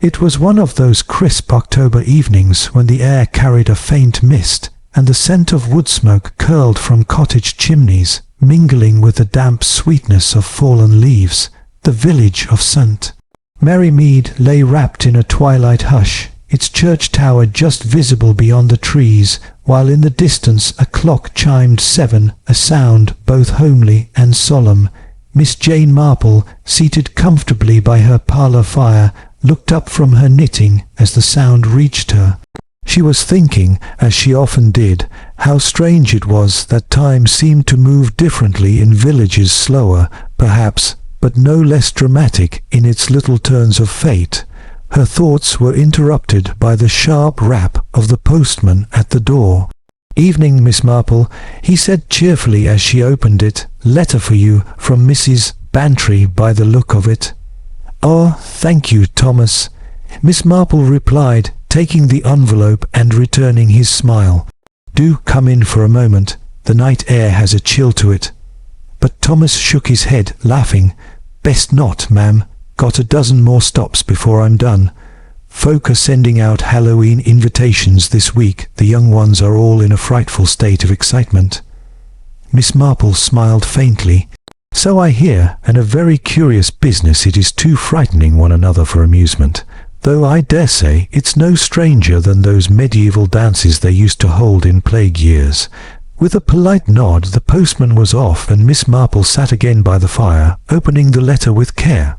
It was one of those crisp October evenings when the air carried a faint mist, and the scent of wood smoke curled from cottage chimneys, mingling with the damp sweetness of fallen leaves. The village of St Mary Mead lay wrapped in a twilight hush, its church tower just visible beyond the trees, while in the distance a clock chimed 7, a sound both homely and solemn. Miss Jane Marple, seated comfortably by her parlour fire, looked up from her knitting as the sound reached her. She was thinking, as she often did, how strange it was that time seemed to move differently in villages, slower, perhaps, but no less dramatic in its little turns of fate. Her thoughts were interrupted by the sharp rap of the postman at the door. "Evening, Miss Marple," he said cheerfully as she opened it. "Letter for you from Mrs. Bantry by the look of it." "Oh, thank you, Thomas," Miss Marple replied, taking the envelope and returning his smile. "Do come in for a moment. The night air has a chill to it." But Thomas shook his head, laughing. "Best not, ma'am. Got a dozen more stops before I'm done. Folk are sending out Halloween invitations this week. The young ones are all in a frightful state of excitement." Miss Marple smiled faintly. "So I hear, and a very curious business it is, too frightening one another for amusement. Though I dare say it's no stranger than those medieval dances they used to hold in plague years." With a polite nod, the postman was off, and Miss Marple sat again by the fire, opening the letter with care.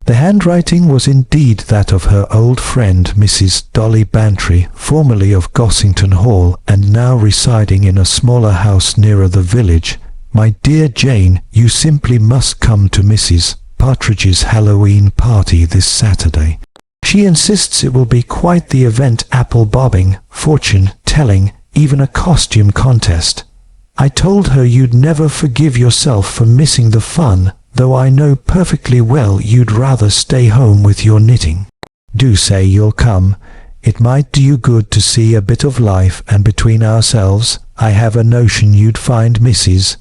The handwriting was indeed that of her old friend Mrs. Dolly Bantry, formerly of Gossington Hall, and now residing in a smaller house nearer the village. "My dear Jane, you simply must come to Mrs. Partridge's Halloween party this Saturday. She insists it will be quite the event: apple bobbing, fortune telling, even a costume contest. I told her you'd never forgive yourself for missing the fun, though I know perfectly well you'd rather stay home with your knitting. Do say you'll come. It might do you good to see a bit of life, and between ourselves, I have a notion you'd find Mrs.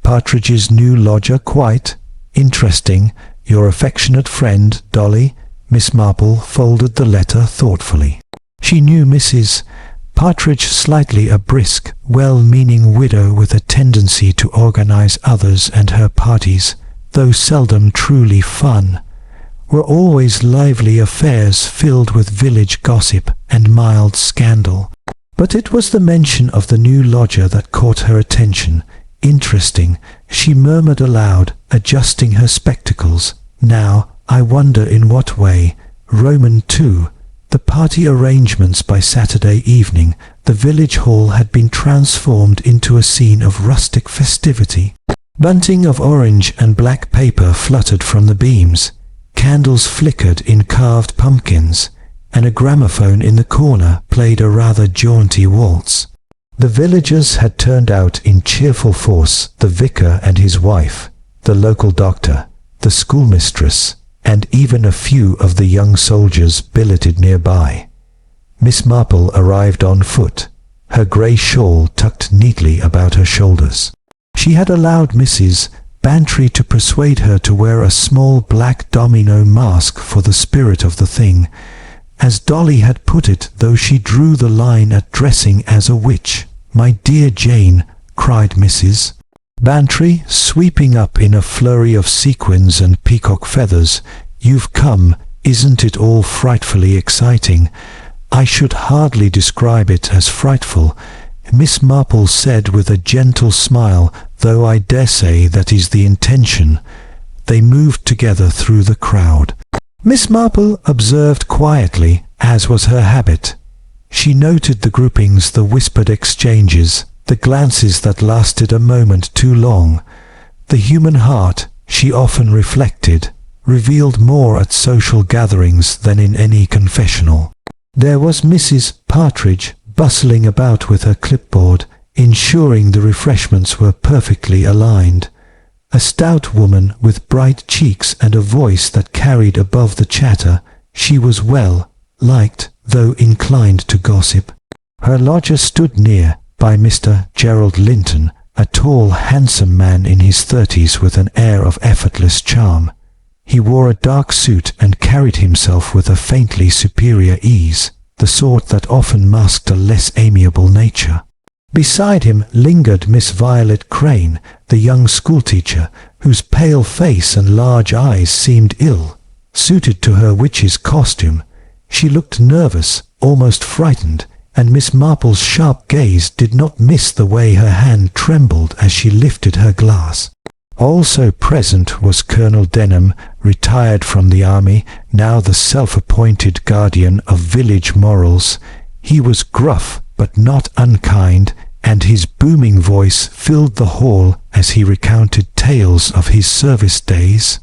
Partridge's new lodger quite interesting. Your affectionate friend, Dolly." Miss Marple folded the letter thoughtfully. She knew Mrs. Partridge slightly, a brisk, well-meaning widow with a tendency to organize others, and her parties, though seldom truly fun, were always lively affairs filled with village gossip and mild scandal. But it was the mention of the new lodger that caught her attention. "Interesting," she murmured aloud, adjusting her spectacles. "Now, I wonder in what way. Roman II. The party arrangements by Saturday evening. The village hall had been transformed into a scene of rustic festivity. Bunting of orange and black paper fluttered from the beams. Candles flickered in carved pumpkins, and a gramophone in the corner played a rather jaunty waltz. The villagers had turned out in cheerful force: the vicar and his wife, the local doctor, the schoolmistress, and even a few of the young soldiers billeted nearby. Miss Marple arrived on foot, her grey shawl tucked neatly about her shoulders. She had allowed Mrs. Bantry to persuade her to wear a small black domino mask for the spirit of the thing. As Dolly had put it, though she drew the line at dressing as a witch. "My dear Jane," cried Mrs. Bantry, sweeping up in a flurry of sequins and peacock feathers, "you've come. Isn't it all frightfully exciting?" "I should hardly describe it as frightful," Miss Marple said with a gentle smile, "though I dare say that is the intention." They moved together through the crowd. Miss Marple observed quietly, as was her habit. She noted the groupings, the whispered exchanges, the glances that lasted a moment too long. The human heart, she often reflected, revealed more at social gatherings than in any confessional. There was Mrs. Partridge, bustling about with her clipboard, ensuring the refreshments were perfectly aligned. A stout woman with bright cheeks and a voice that carried above the chatter. She was well liked, though inclined to gossip. Her lodger stood near, by Mr. Gerald Linton, a tall, handsome man in his 30s with an air of effortless charm. He wore a dark suit and carried himself with a faintly superior ease, the sort that often masked a less amiable nature. Beside him lingered Miss Violet Crane, the young schoolteacher, whose pale face and large eyes seemed ill suited to her witch's costume. She looked nervous, almost frightened, and Miss Marple's sharp gaze did not miss the way her hand trembled as she lifted her glass. Also present was Colonel Denham, retired from the army, now the self-appointed guardian of village morals. He was gruff but not unkind, and his booming voice filled the hall as he recounted tales of his service days.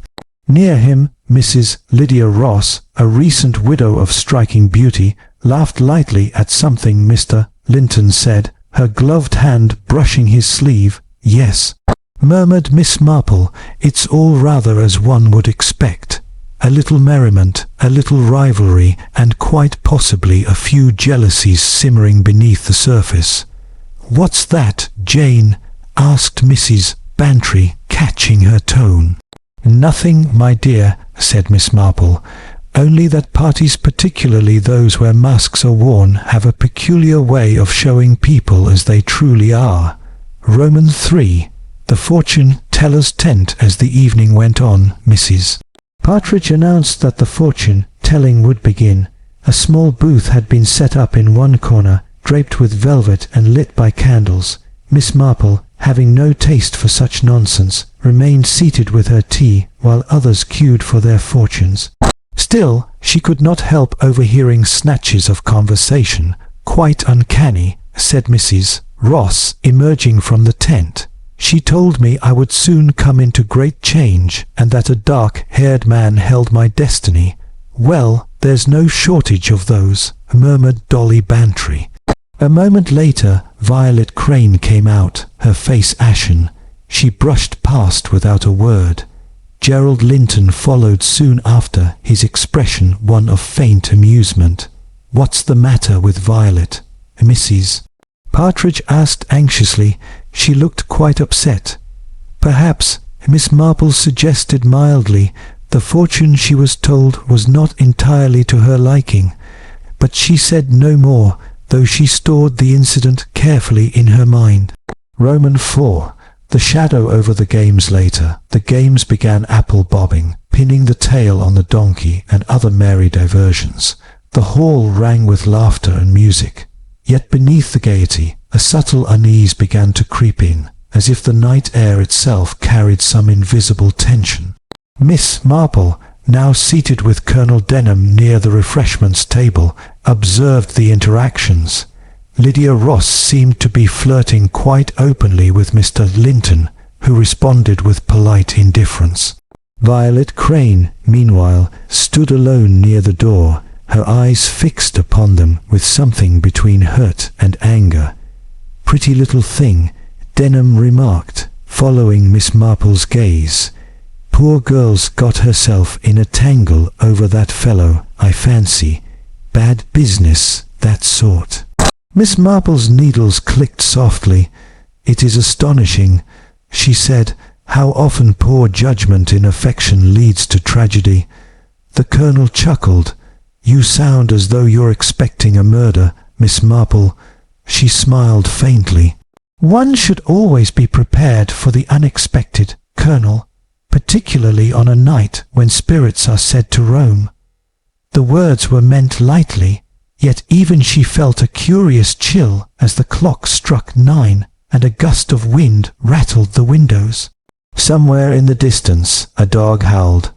Near him, Mrs. Lydia Ross, a recent widow of striking beauty, laughed lightly at something Mr. Linton said, her gloved hand brushing his sleeve. "Yes," murmured Miss Marple, "it's all rather as one would expect. A little merriment, a little rivalry, and quite possibly a few jealousies simmering beneath the surface." "What's that, Jane?" asked Mrs. Bantry, catching her tone. "Nothing, my dear," said Miss Marple, "only that parties, particularly those where masks are worn, have a peculiar way of showing people as they truly are. Roman 3. The fortune-teller's tent." As the evening went on, Mrs. Partridge announced that the fortune-telling would begin. A small booth had been set up in one corner, draped with velvet and lit by candles. Miss Marple, having no taste for such nonsense, remained seated with her tea while others queued for their fortunes. Still, she could not help overhearing snatches of conversation. "Quite uncanny," said Mrs. Ross, emerging from the tent. "She told me I would soon come into great change, and that a dark-haired man held my destiny." "Well, there's no shortage of those," murmured Dolly Bantry. A moment later, Violet Crane came out, her face ashen. She brushed past without a word. Gerald Linton followed soon after, his expression one of faint amusement. "What's the matter with Violet?" Mrs. Partridge asked anxiously. She looked quite upset. "Perhaps," Miss Marple suggested mildly, "the fortune she was told was not entirely to her liking." But she said no more, though she stored the incident carefully in her mind. Roman 4. The shadow over the games later. The games began apple bobbing, pinning the tail on the donkey, and other merry diversions. The hall rang with laughter and music. Yet beneath the gaiety, a subtle unease began to creep in, as if the night air itself carried some invisible tension. Miss Marple, now seated with Colonel Denham near the refreshments table, observed the interactions. Lydia Ross seemed to be flirting quite openly with Mr. Linton, who responded with polite indifference. Violet Crane, meanwhile, stood alone near the door, her eyes fixed upon them with something between hurt and anger. "Pretty little thing," Denham remarked, following Miss Marple's gaze. "Poor girl's got herself in a tangle over that fellow, I fancy. Bad business, that sort." Miss Marple's needles clicked softly. "It is astonishing," she said, "how often poor judgment in affection leads to tragedy." The Colonel chuckled. "You sound as though you're expecting a murder, Miss Marple." She smiled faintly. "One should always be prepared for the unexpected, Colonel, particularly on a night when spirits are said to roam." The words were meant lightly, yet even she felt a curious chill as the clock struck 9 and a gust of wind rattled the windows. Somewhere in the distance a dog howled.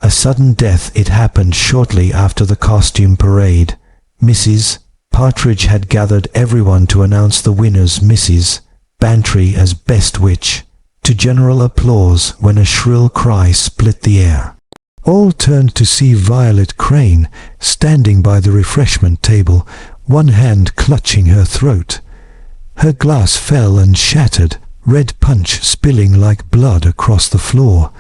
A sudden death. It happened shortly after the costume parade. Mrs. Partridge had gathered everyone to announce the winners, Mrs. Bantry as best witch, to general applause when a shrill cry split the air. All turned to see Violet Crane standing by the refreshment table, one hand clutching her throat. Her glass fell and shattered, red punch spilling like blood across the floor.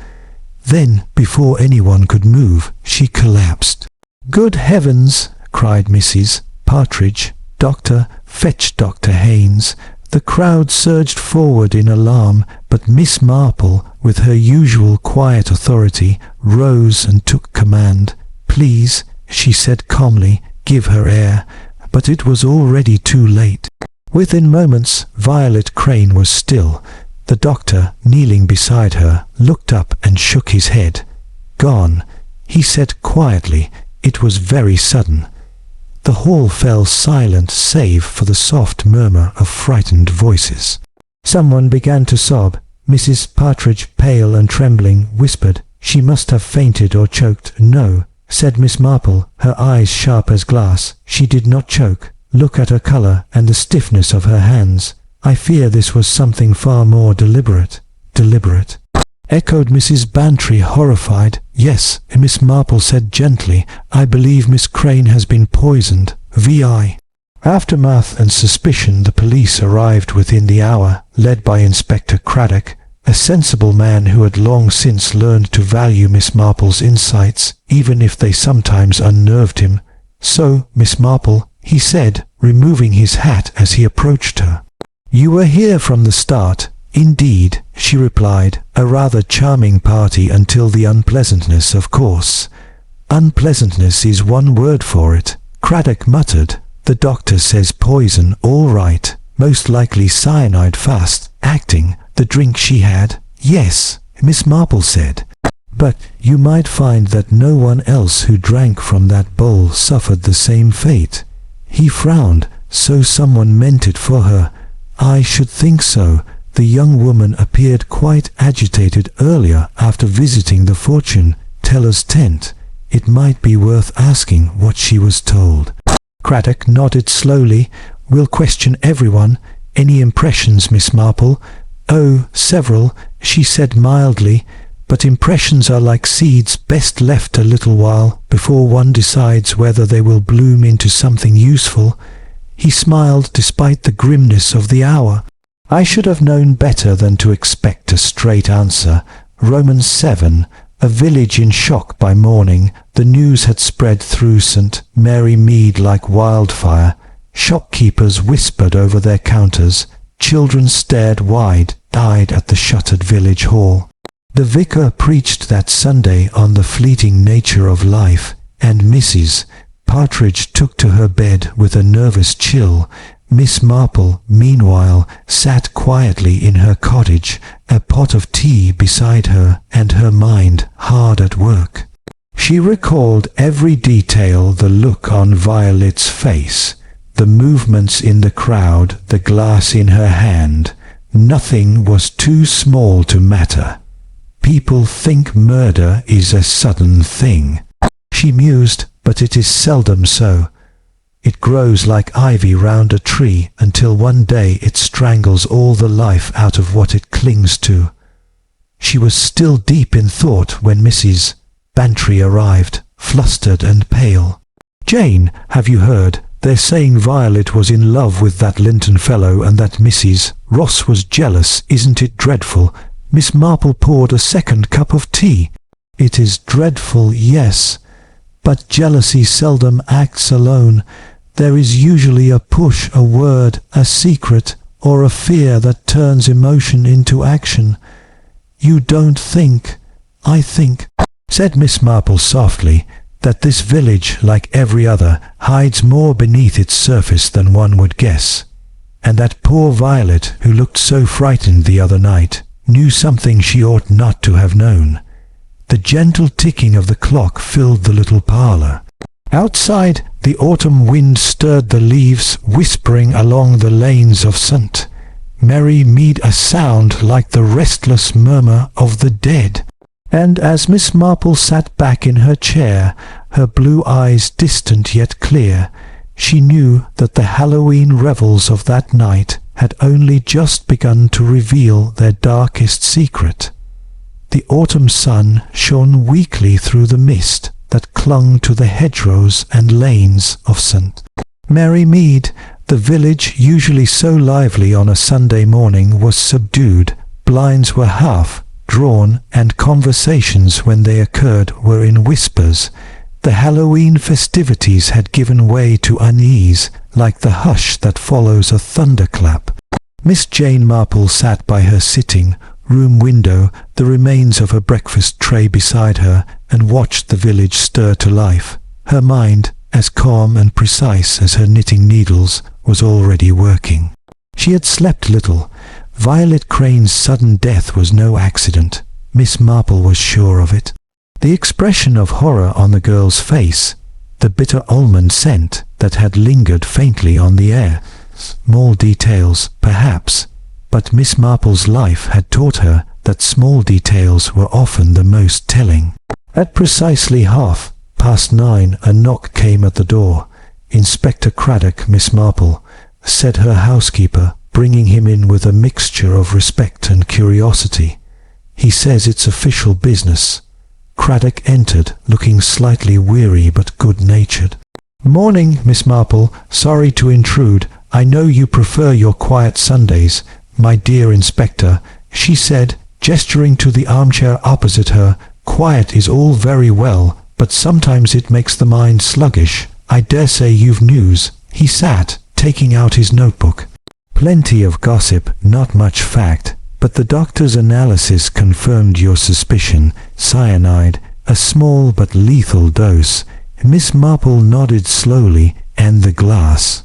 Then, before anyone could move, she collapsed. "Good heavens!" cried Mrs. Partridge. "Doctor, fetch Dr. Haynes." The crowd surged forward in alarm, but Miss Marple, with her usual quiet authority, rose and took command. "Please," she said calmly, "give her air." But it was already too late. Within moments, Violet Crane was still. The doctor, kneeling beside her, looked up and shook his head. "Gone," he said quietly. It was very sudden. The hall fell silent save for the soft murmur of frightened voices. Someone began to sob. Mrs. Partridge, pale and trembling, whispered, "She must have fainted or choked." "No," said Miss Marple, her eyes sharp as glass. "She did not choke. Look at her colour and the stiffness of her hands. I fear this was something far more deliberate." "Deliberate?" echoed Mrs. Bantry, horrified. "Yes," Miss Marple said gently. "I believe Miss Crane has been poisoned. V.I." Aftermath and suspicion. The police arrived within the hour, led by Inspector Craddock, a sensible man who had long since learned to value Miss Marple's insights, even if they sometimes unnerved him. "So, Miss Marple," he said, removing his hat as he approached her. "You were here from the start." "Indeed," she replied, "a rather charming party until the unpleasantness, of course." "Unpleasantness is one word for it," Craddock muttered. "The doctor says poison, all right. Most likely cyanide, fast acting. The drink she had?" "Yes," Miss Marple said. "But you might find that no one else who drank from that bowl suffered the same fate." He frowned. "So someone meant it for her." "I should think so. The young woman appeared quite agitated earlier after visiting the fortune teller's tent. It might be worth asking what she was told." Craddock nodded slowly. "We'll question everyone. Any impressions, Miss Marple?" "Oh, several," she said mildly, "but impressions are like seeds, best left a little while before one decides whether they will bloom into something useful." He smiled despite the grimness of the hour. "I should have known better than to expect a straight answer." Romans 7. A village in shock by morning. The news had spread through St Mary Mead like wildfire. Shopkeepers whispered over their counters. Children stared wide-eyed at the shuttered village hall. The vicar preached that Sunday on the fleeting nature of life, and Mrs. Partridge took to her bed with a nervous chill. Miss Marple, meanwhile, sat quietly in her cottage, a pot of tea beside her, and her mind hard at work. She recalled every detail: the look on Violet's face, the movements in the crowd, the glass in her hand. Nothing was too small to matter. "People think murder is a sudden thing," she mused, "but it is seldom so. It grows like ivy round a tree until one day it strangles all the life out of what it clings to." She was still deep in thought when Mrs. Bantry arrived, flustered and pale. "Jane, have you heard? They're saying Violet was in love with that Linton fellow and that Mrs. Ross was jealous. Isn't it dreadful?" Miss Marple poured a second cup of tea. "It is dreadful, yes. But jealousy seldom acts alone. There is usually a push, a word, a secret, or a fear that turns emotion into action. You don't think, I think," said Miss Marple softly, "that this village, like every other, hides more beneath its surface than one would guess. And that poor Violet, who looked so frightened the other night, knew something she ought not to have known." The gentle ticking of the clock filled the little parlour. Outside, the autumn wind stirred the leaves, whispering along the lanes of St Mary Mead, a sound like the restless murmur of the dead. And as Miss Marple sat back in her chair, her blue eyes distant yet clear, she knew that the Halloween revels of that night had only just begun to reveal their darkest secret. The autumn sun shone weakly through the mist that clung to the hedgerows and lanes of St Mary Mead. The village, usually so lively on a Sunday morning, was subdued. Blinds were half drawn, and conversations, when they occurred, were in whispers. The Halloween festivities had given way to unease, like the hush that follows a thunderclap. Miss Jane Marple sat by her sitting-room window, the remains of her breakfast tray beside her, and watched the village stir to life. Her mind, as calm and precise as her knitting needles, was already working. She had slept little. Violet Crane's sudden death was no accident. Miss Marple was sure of it. The expression of horror on the girl's face, the bitter almond scent that had lingered faintly on the air, small details, perhaps, but Miss Marple's life had taught her that small details were often the most telling. At precisely 9:30, a knock came at the door. "Inspector Craddock, Miss Marple," said her housekeeper, bringing him in with a mixture of respect and curiosity. "He says it's official business." Craddock entered, looking slightly weary but good-natured. "Morning, Miss Marple. Sorry to intrude. I know you prefer your quiet Sundays, my dear Inspector," she said, gesturing to the armchair opposite her. "Quiet is all very well, but sometimes it makes the mind sluggish. I dare say you've news." He sat, taking out his notebook. "Plenty of gossip, not much fact, but the doctor's analysis confirmed your suspicion. Cyanide, a small but lethal dose." Miss Marple nodded slowly, "And the glass?"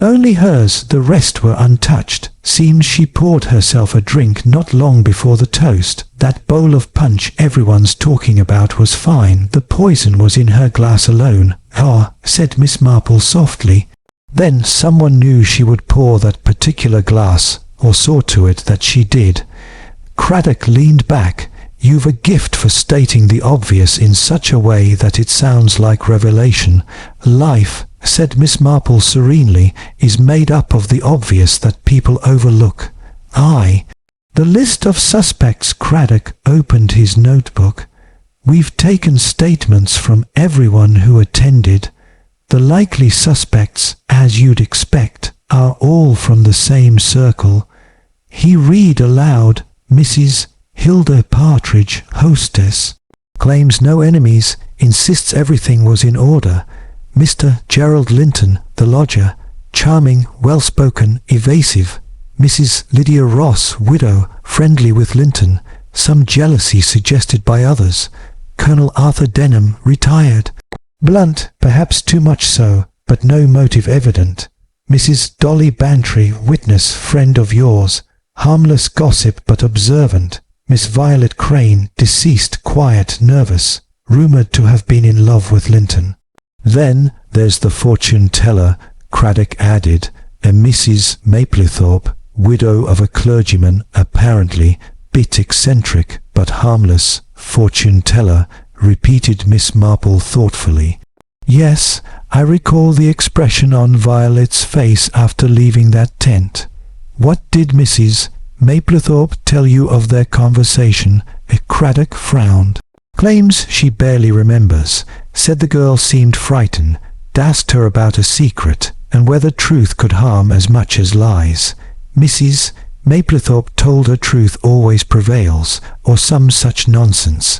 "Only hers, the rest were untouched. Seems she poured herself a drink not long before the toast. That bowl of punch everyone's talking about was fine. The poison was in her glass alone." "Ah," said Miss Marple softly. "Then someone knew she would pour that particular glass, or saw to it that she did." Craddock leaned back. "You've a gift for stating the obvious in such a way that it sounds like revelation. Life," said Miss Marple serenely, "is made up of the obvious that people overlook." The list of suspects." Craddock opened his notebook. "We've taken statements from everyone who attended. The likely suspects, as you'd expect, are all from the same circle." He read aloud. "Mrs. Hilda Partridge, hostess. Claims no enemies, insists everything was in order. Mr. Gerald Linton, the lodger, charming, well-spoken, evasive. Mrs. Lydia Ross, widow, friendly with Linton, some jealousy suggested by others. Colonel Arthur Denham, retired. Blunt, perhaps too much so, but no motive evident. Mrs. Dolly Bantry, witness, friend of yours, harmless gossip but observant. Miss Violet Crane, deceased, quiet, nervous, rumoured to have been in love with Linton. Then there's the fortune-teller," Craddock added, "a Mrs. Maplethorpe, widow of a clergyman, apparently, bit eccentric, but harmless." "Fortune-teller," repeated Miss Marple thoughtfully. "Yes, I recall the expression on Violet's face after leaving that tent." "What did Mrs. Maplethorpe tell you of their conversation?" Craddock frowned. "Claims she barely remembers. Said the girl seemed frightened. Asked her about a secret, and whether truth could harm as much as lies. Mrs. Maplethorpe told her truth always prevails, or some such nonsense."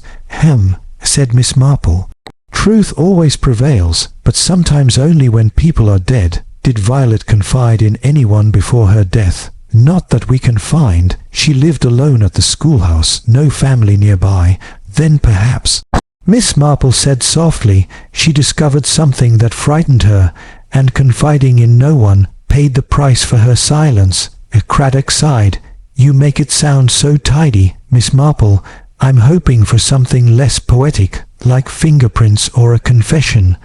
Said Miss Marple. "Truth always prevails, but sometimes only when people are dead. Did Violet confide in anyone before her death?" "Not that we can find. She lived alone at the schoolhouse, no family nearby. Then perhaps," Miss Marple said softly, "she discovered something that frightened her, and confiding in no one, paid the price for her silence." Craddock sighed. "You make it sound so tidy, Miss Marple. I'm hoping for something less poetic, like fingerprints or a confession."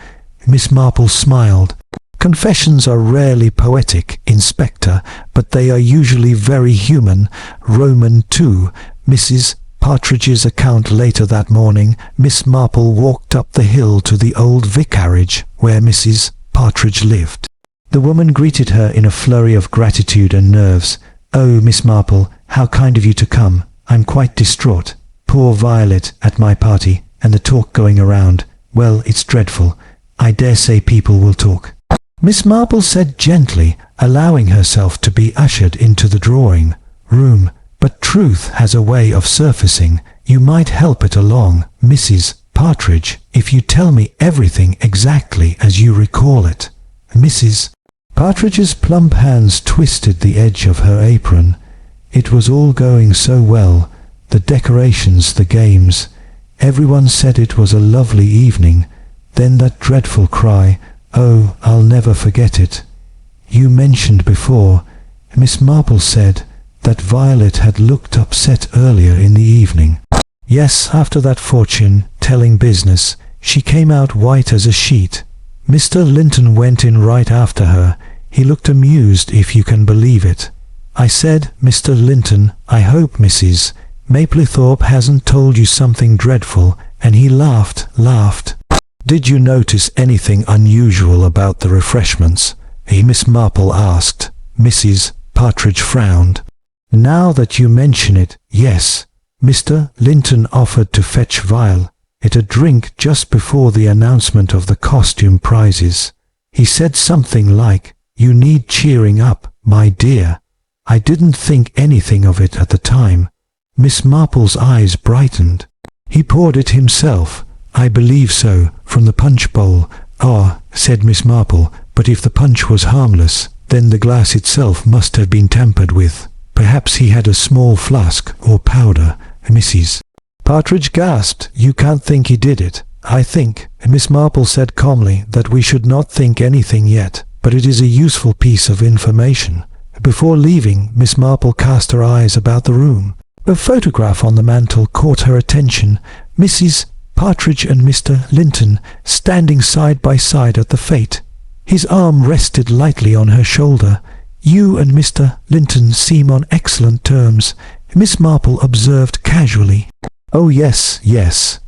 Miss Marple smiled. "Confessions are rarely poetic, Inspector, but they are usually very human. Roman too." Mrs. Partridge's account later that morning. Miss Marple walked up the hill to the old vicarage where Mrs. Partridge lived. The woman greeted her in a flurry of gratitude and nerves. "Oh, Miss Marple, how kind of you to come. I'm quite distraught. Poor Violet at my party, and the talk going around. Well, it's dreadful. I dare say people will talk." Miss Marple said gently, allowing herself to be ushered into the drawing room. "But truth has a way of surfacing. You might help it along, Mrs. Partridge, if you tell me everything exactly as you recall it." Mrs. Partridge's plump hands twisted the edge of her apron. It was all going so well, the decorations, the games. Everyone said it was a lovely evening. Then that dreadful cry, oh, I'll never forget it. You mentioned before, Miss Marple said, that Violet had looked upset earlier in the evening. Yes, after that fortune-telling business, she came out white as a sheet. Mr. Linton went in right after her. He looked amused, if you can believe it. I said, Mr. Linton, I hope Mrs. Maplethorpe hasn't told you something dreadful, and he laughed. Did you notice anything unusual about the refreshments? Miss Marple asked. Mrs. Partridge frowned. Now that you mention it, yes. Mr. Linton offered to fetch Violet a drink just before the announcement of the costume prizes. He said something like, "You need cheering up, my dear." I didn't think anything of it at the time. Miss Marple's eyes brightened. He poured it himself. I believe so, from the punch bowl. Ah, said Miss Marple, but if the punch was harmless, then the glass itself must have been tampered with. Perhaps he had a small flask or powder. Mrs. Partridge gasped. You can't think he did it. I think, Miss Marple said calmly, that we should not think anything yet, but it is a useful piece of information. Before leaving, Miss Marple cast her eyes about the room. A photograph on the mantel caught her attention. Mrs. Partridge and Mr. Linton standing side by side at the fete. His arm rested lightly on her shoulder. You and Mr. Linton seem on excellent terms, Miss Marple observed casually. Oh yes,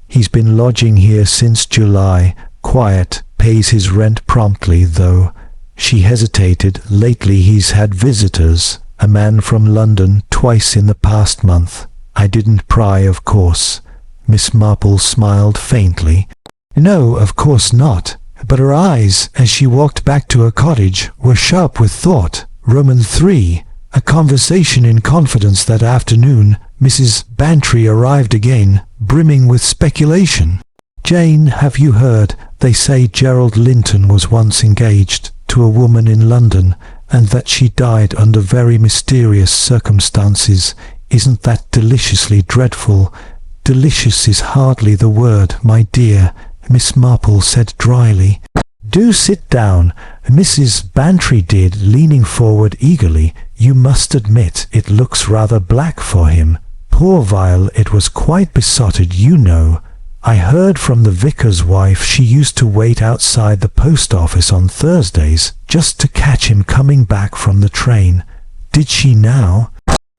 he's been lodging here since July. Quiet, pays his rent promptly, though. She hesitated. Lately he's had visitors, a man from London, twice in the past month. I didn't pry, of course. Miss Marple smiled faintly. No, of course not. But her eyes, as she walked back to her cottage, were sharp with thought. Roman 3. A conversation in confidence that afternoon. Mrs. Bantry arrived again, brimming with speculation. Jane, have you heard? They say Gerald Linton was once engaged to a woman in London, and that she died under very mysterious circumstances. Isn't that deliciously dreadful? Delicious is hardly the word, my dear, Miss Marple said dryly. Do sit down, Mrs. Bantry did, leaning forward eagerly. You must admit it looks rather black for him. Poor Vile, it was quite besotted, you know. I heard from the vicar's wife she used to wait outside the post office on Thursdays just to catch him coming back from the train. Did she now?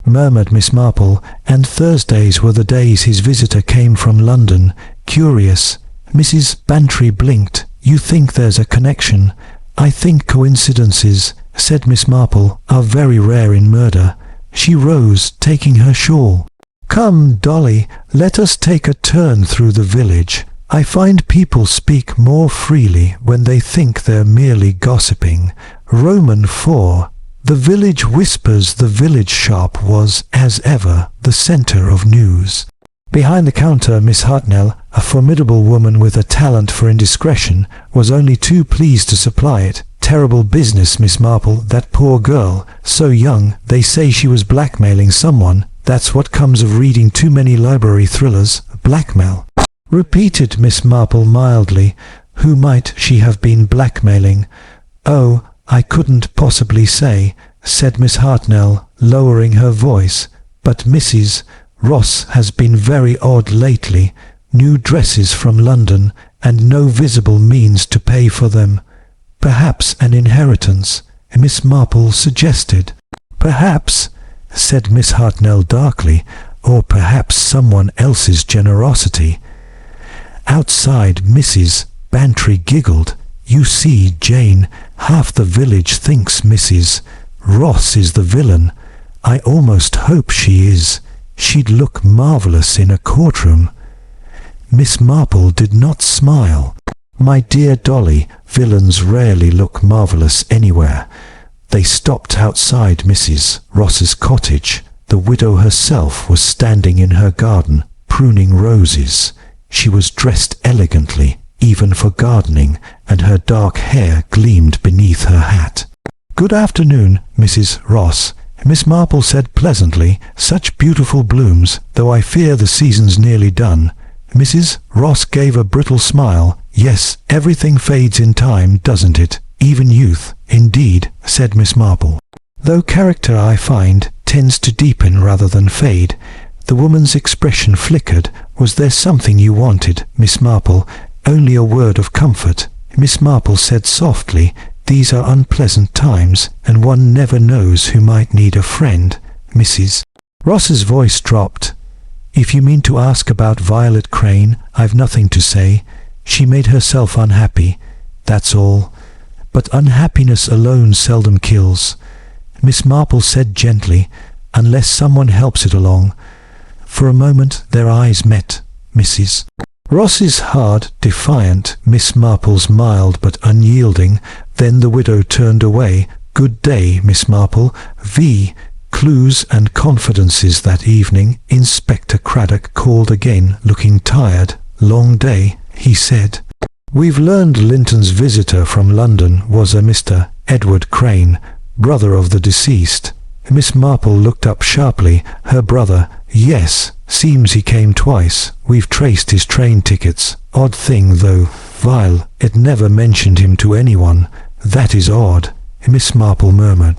Murmured Miss Marple, and Thursdays were the days his visitor came from London. Curious. Mrs. Bantry blinked. You think there's a connection? I think coincidences, said Miss Marple, are very rare in murder. She rose, taking her shawl. Come, Dolly, let us take a turn through the village. I find people speak more freely when they think they're merely gossiping. Roman 4. The village whispers. The village shop was, as ever, the centre of news. Behind the counter, Miss Hartnell, a formidable woman with a talent for indiscretion, was only too pleased to supply it. Terrible business, Miss Marple, that poor girl, so young. They say she was blackmailing someone. That's what comes of reading too many library thrillers. Blackmail, repeated Miss Marple mildly. Who might she have been blackmailing? Oh, I couldn't possibly say, said Miss Hartnell, lowering her voice. But Mrs. Ross has been very odd lately. New dresses from London, and no visible means to pay for them. Perhaps an inheritance, Miss Marple suggested. Perhaps, said Miss Hartnell darkly, or perhaps someone else's generosity. Outside, Mrs. Bantry giggled. You see, Jane, half the village thinks Mrs. Ross is the villain. I almost hope she is. She'd look marvellous in a courtroom. Miss Marple did not smile. My dear Dolly, villains rarely look marvellous anywhere. They stopped outside Mrs. Ross's cottage. The widow herself was standing in her garden, pruning roses. She was dressed elegantly, even for gardening, and her dark hair gleamed beneath her hat. "Good afternoon, Mrs. Ross," Miss Marple said pleasantly. "Such beautiful blooms, though I fear the season's nearly done." Mrs. Ross gave a brittle smile. "Yes, everything fades in time, doesn't it? Even youth." "Indeed," said Miss Marple. "Though character, I find, tends to deepen rather than fade." The woman's expression flickered. "Was there something you wanted, Miss Marple?" "Only a word of comfort," Miss Marple said softly. "These are unpleasant times, and one never knows who might need a friend." Mrs. Ross's voice dropped. "If you mean to ask about Violet Crane, I've nothing to say. She made herself unhappy, that's all. But unhappiness alone seldom kills," Miss Marple said gently, "unless someone helps it along." For a moment their eyes met. Mrs. Ross's hard, defiant, Miss Marple's mild but unyielding. Then the widow turned away. "Good day, Miss Marple. V. Clues and confidences." That evening Inspector Craddock called again, looking tired. "Long day," he said. "We've learned Linton's visitor from London was a Mr. Edward Crane, brother of the deceased." Miss Marple looked up sharply. "Her brother?" "Yes. Seems he came twice. We've traced his train tickets. Odd thing, though. Violet never mentioned him to anyone." "That is odd," Miss Marple murmured.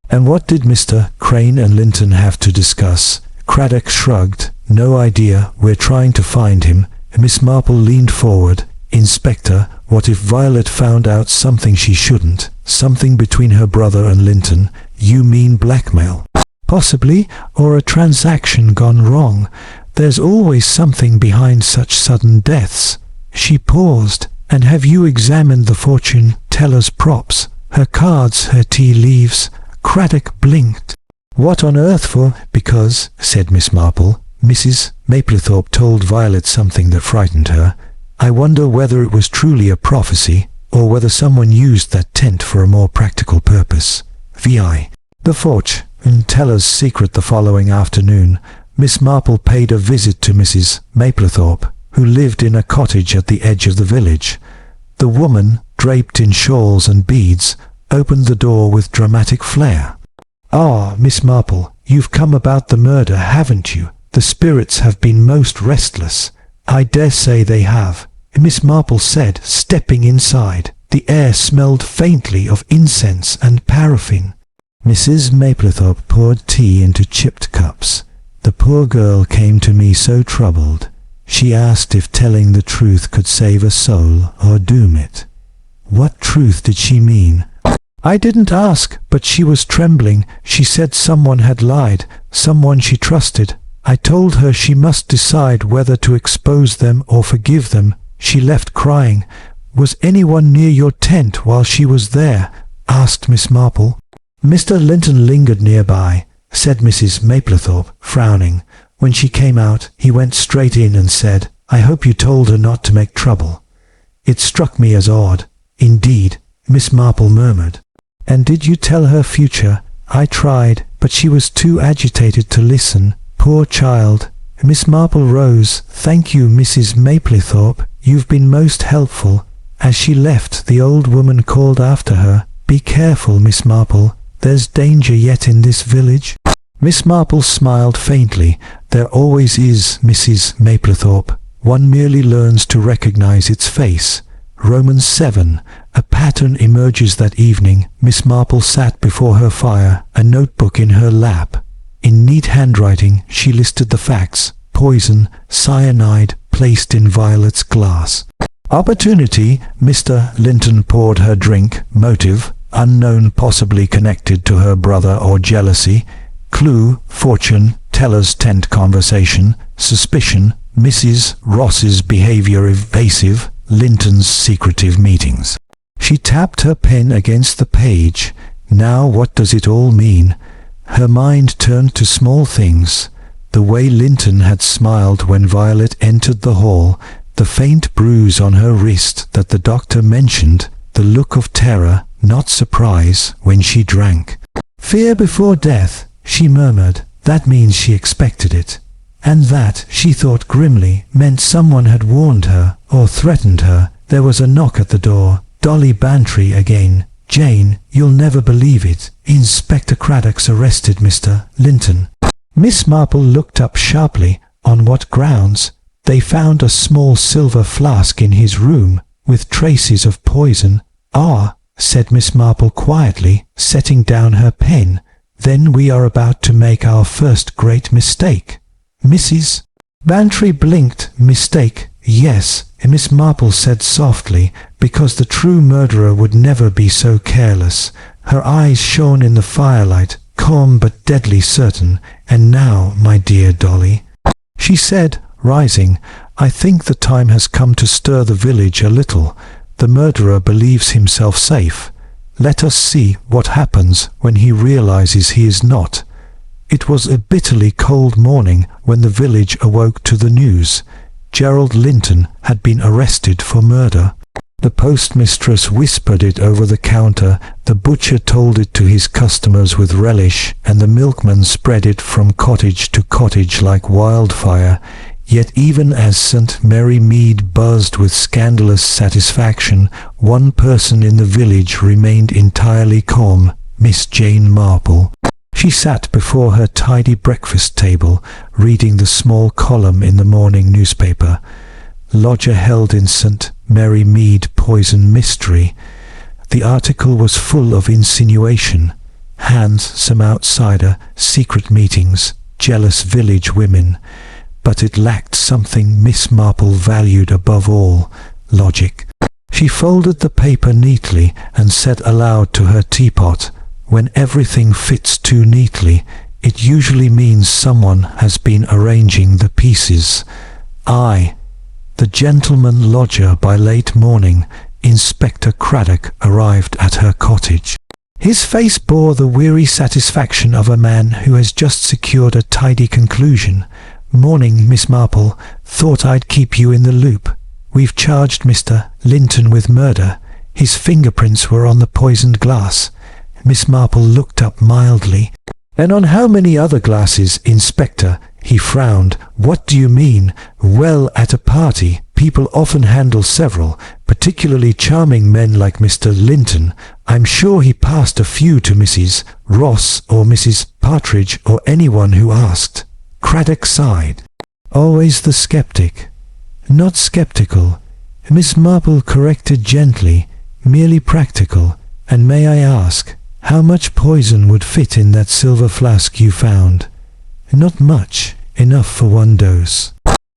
"And what did Mr. Crane and Linton have to discuss?" Craddock shrugged. "No idea. We're trying to find him." Miss Marple leaned forward. "Inspector, what if Violet found out something she shouldn't? Something between her brother and Linton?" "You mean blackmail?" "Possibly, or a transaction gone wrong. There's always something behind such sudden deaths." She paused. "And have you examined the fortune teller's props? Her cards, her tea leaves?" Craddock blinked. "What on earth for?" "Because," said Miss Marple, "Mrs. Maplethorpe told Violet something that frightened her. I wonder whether it was truly a prophecy, or whether someone used that tent for a more practical purpose. Vi. The fortune teller's secret." The following afternoon, Miss Marple paid a visit to Mrs. Maplethorpe, who lived in a cottage at the edge of the village. The woman, draped in shawls and beads, opened the door with dramatic flair. "Ah, Miss Marple, you've come about the murder, haven't you? The spirits have been most restless." "I dare say they have," Miss Marple said, stepping inside. The air smelled faintly of incense and paraffin. Mrs. Maplethorpe poured tea into chipped cups. "The poor girl came to me so troubled. She asked if telling the truth could save a soul or doom it." "What truth did she mean?" "I didn't ask, but she was trembling. She said someone had lied, someone she trusted. I told her she must decide whether to expose them or forgive them. She left crying." "Was anyone near your tent while she was there?" asked Miss Marple. "Mr. Linton lingered nearby," said Mrs. Maplethorpe, frowning. "When she came out, he went straight in and said, 'I hope you told her not to make trouble.'" "It struck me as odd." "Indeed," Miss Marple murmured. "And did you tell her future?" "I tried, but she was too agitated to listen. Poor child." Miss Marple rose. "Thank you, Mrs. Maplethorpe. You've been most helpful." As she left, the old woman called after her, "Be careful, Miss Marple. There's danger yet in this village." Miss Marple smiled faintly. "There always is, Mrs. Maplethorpe. One merely learns to recognize its face." Romans 7. A pattern emerges that evening. Miss Marple sat before her fire, a notebook in her lap. In neat handwriting she listed the facts. Poison, cyanide, placed in Violet's glass. Opportunity, Mr. Linton poured her drink. Motive, unknown, possibly connected to her brother or jealousy. Clue, fortune teller's tent conversation. Suspicion, Mrs. Ross's behavior evasive, Linton's secretive meetings. She tapped her pen against the page. Now what does it all mean? Her mind turned to small things. The way Linton had smiled when Violet entered the hall, the faint bruise on her wrist that the doctor mentioned, the look of terror, not surprise, when she drank. "Fear before death," she murmured. That means she expected it. And that, she thought grimly, meant someone had warned her or threatened her. There was a knock at the door. Dolly Bantry again. Jane, you'll never believe it. Inspector Craddock's arrested Mr. Linton." Miss Marple looked up sharply. "On what grounds?" "They found a small silver flask in his room, with traces of poison." "Ah," said Miss Marple quietly, setting down her pen. "Then we are about to make our first great mistake." Mrs. Bantry blinked. "Mistake? Yes," Miss Marple said softly, "because the true murderer would never be so careless." Her eyes shone in the firelight, calm but deadly certain. "And now, my dear Dolly," she said, rising, "I think the time has come to stir the village a little. The murderer believes himself safe. Let us see what happens when he realizes he is not." It was a bitterly cold morning when the village awoke to the news. Gerald Linton had been arrested for murder. The postmistress whispered it over the counter, the butcher told it to his customers with relish, and the milkman spread it from cottage to cottage like wildfire. Yet even as St Mary Mead buzzed with scandalous satisfaction, one person in the village remained entirely calm, Miss Jane Marple. She sat before her tidy breakfast table, reading the small column in the morning newspaper. "Lodger held in St Mary Mead poison mystery." The article was full of insinuation. Handsome outsider, secret meetings, jealous village women. But it lacked something Miss Marple valued above all: logic. She folded the paper neatly and said aloud to her teapot, "When everything fits too neatly, it usually means someone has been arranging the pieces." The gentleman lodger by late morning, Inspector Craddock, arrived at her cottage. His face bore the weary satisfaction of a man who has just secured a tidy conclusion. "Morning, Miss Marple. Thought I'd keep you in the loop. We've charged Mr. Linton with murder. His fingerprints were on the poisoned glass." Miss Marple looked up mildly. "And on how many other glasses, Inspector?" He frowned. "What do you mean?" "Well, at a party, people often handle several, particularly charming men like Mr. Linton. I'm sure he passed a few to Mrs. Ross or Mrs. Partridge or anyone who asked." Craddock sighed. "Always the skeptic." "Not skeptical," Miss Marple corrected gently, "merely practical. And may I ask, how much poison would fit in that silver flask you found?" "Not much. Enough for one dose."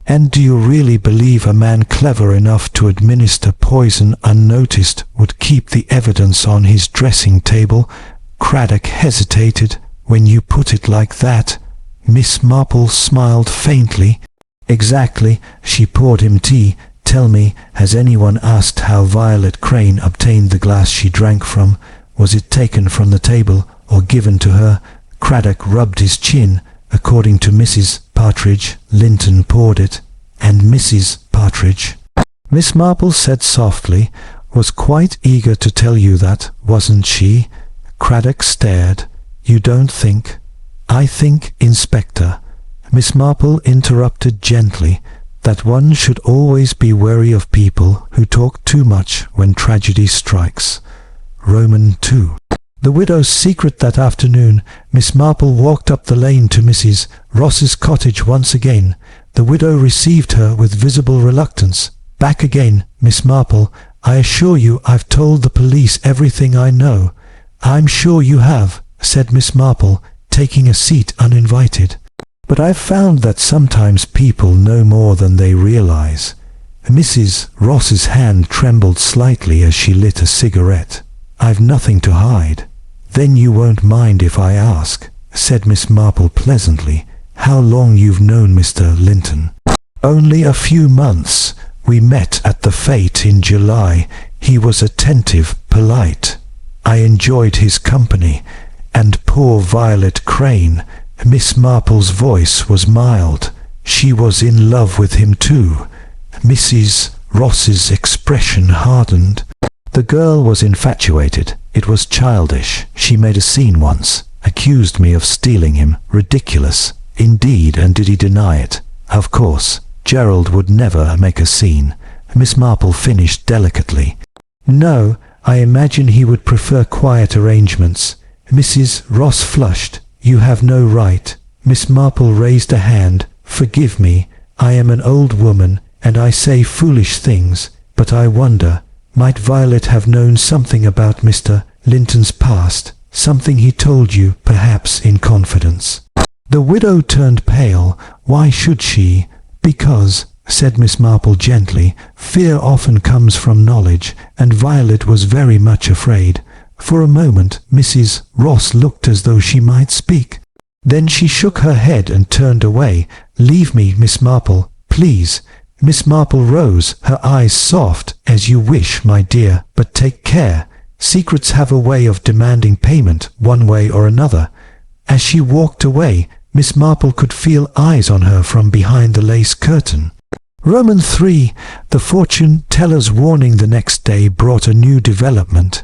"And do you really believe a man clever enough to administer poison unnoticed would keep the evidence on his dressing table?" Craddock hesitated. "When you put it like that." Miss Marple smiled faintly. "Exactly." She poured him tea. "Tell me, has anyone asked how Violet Crane obtained the glass she drank from? Was it taken from the table or given to her?" Craddock rubbed his chin. "According to Mrs. Partridge, Linton poured it." "And Mrs. Partridge," Miss Marple said softly, "was quite eager to tell you that, wasn't she?" Craddock stared. "You don't think—" "I think, Inspector," Miss Marple interrupted gently, "that one should always be wary of people who talk too much when tragedy strikes." Roman 2. The widow's secret that afternoon. Miss Marple walked up the lane to Mrs. Ross's cottage once again. The widow received her with visible reluctance. "Back again, Miss Marple. I assure you I've told the police everything I know." "I'm sure you have," said Miss Marple, taking a seat uninvited. "But I've found that sometimes people know more than they realize." Mrs. Ross's hand trembled slightly as she lit a cigarette. "I've nothing to hide." "Then you won't mind if I ask," said Miss Marple pleasantly, "how long you've known Mr. Linton?" "Only a few months. We met at the fete in July. He was attentive, polite. I enjoyed his company. And poor Violet Crane," Miss Marple's voice was mild, "she was in love with him too." Mrs. Ross's expression hardened. "The girl was infatuated. It was childish. She made a scene once. Accused me of stealing him. Ridiculous. Indeed, and did he deny it? Of course. Gerald would never make a scene." Miss Marple finished delicately. "No, I imagine he would prefer quiet arrangements." Mrs. Ross flushed. "You have no right." Miss Marple raised a hand. "Forgive me. I am an old woman, and I say foolish things, but I wonder, might Violet have known something about Mr. Linton's past, something he told you, perhaps in confidence?" The widow turned pale. "Why should she?" "Because," said Miss Marple gently, "fear often comes from knowledge, and Violet was very much afraid." For a moment Mrs. Ross looked as though she might speak. Then she shook her head and turned away. "Leave me, Miss Marple, please." Miss Marple rose, her eyes soft. "As you wish, my dear, but take care. Secrets have a way of demanding payment, one way or another." As she walked away, Miss Marple could feel eyes on her from behind the lace curtain. Roman 3. The fortune teller's warning the next day brought a new development.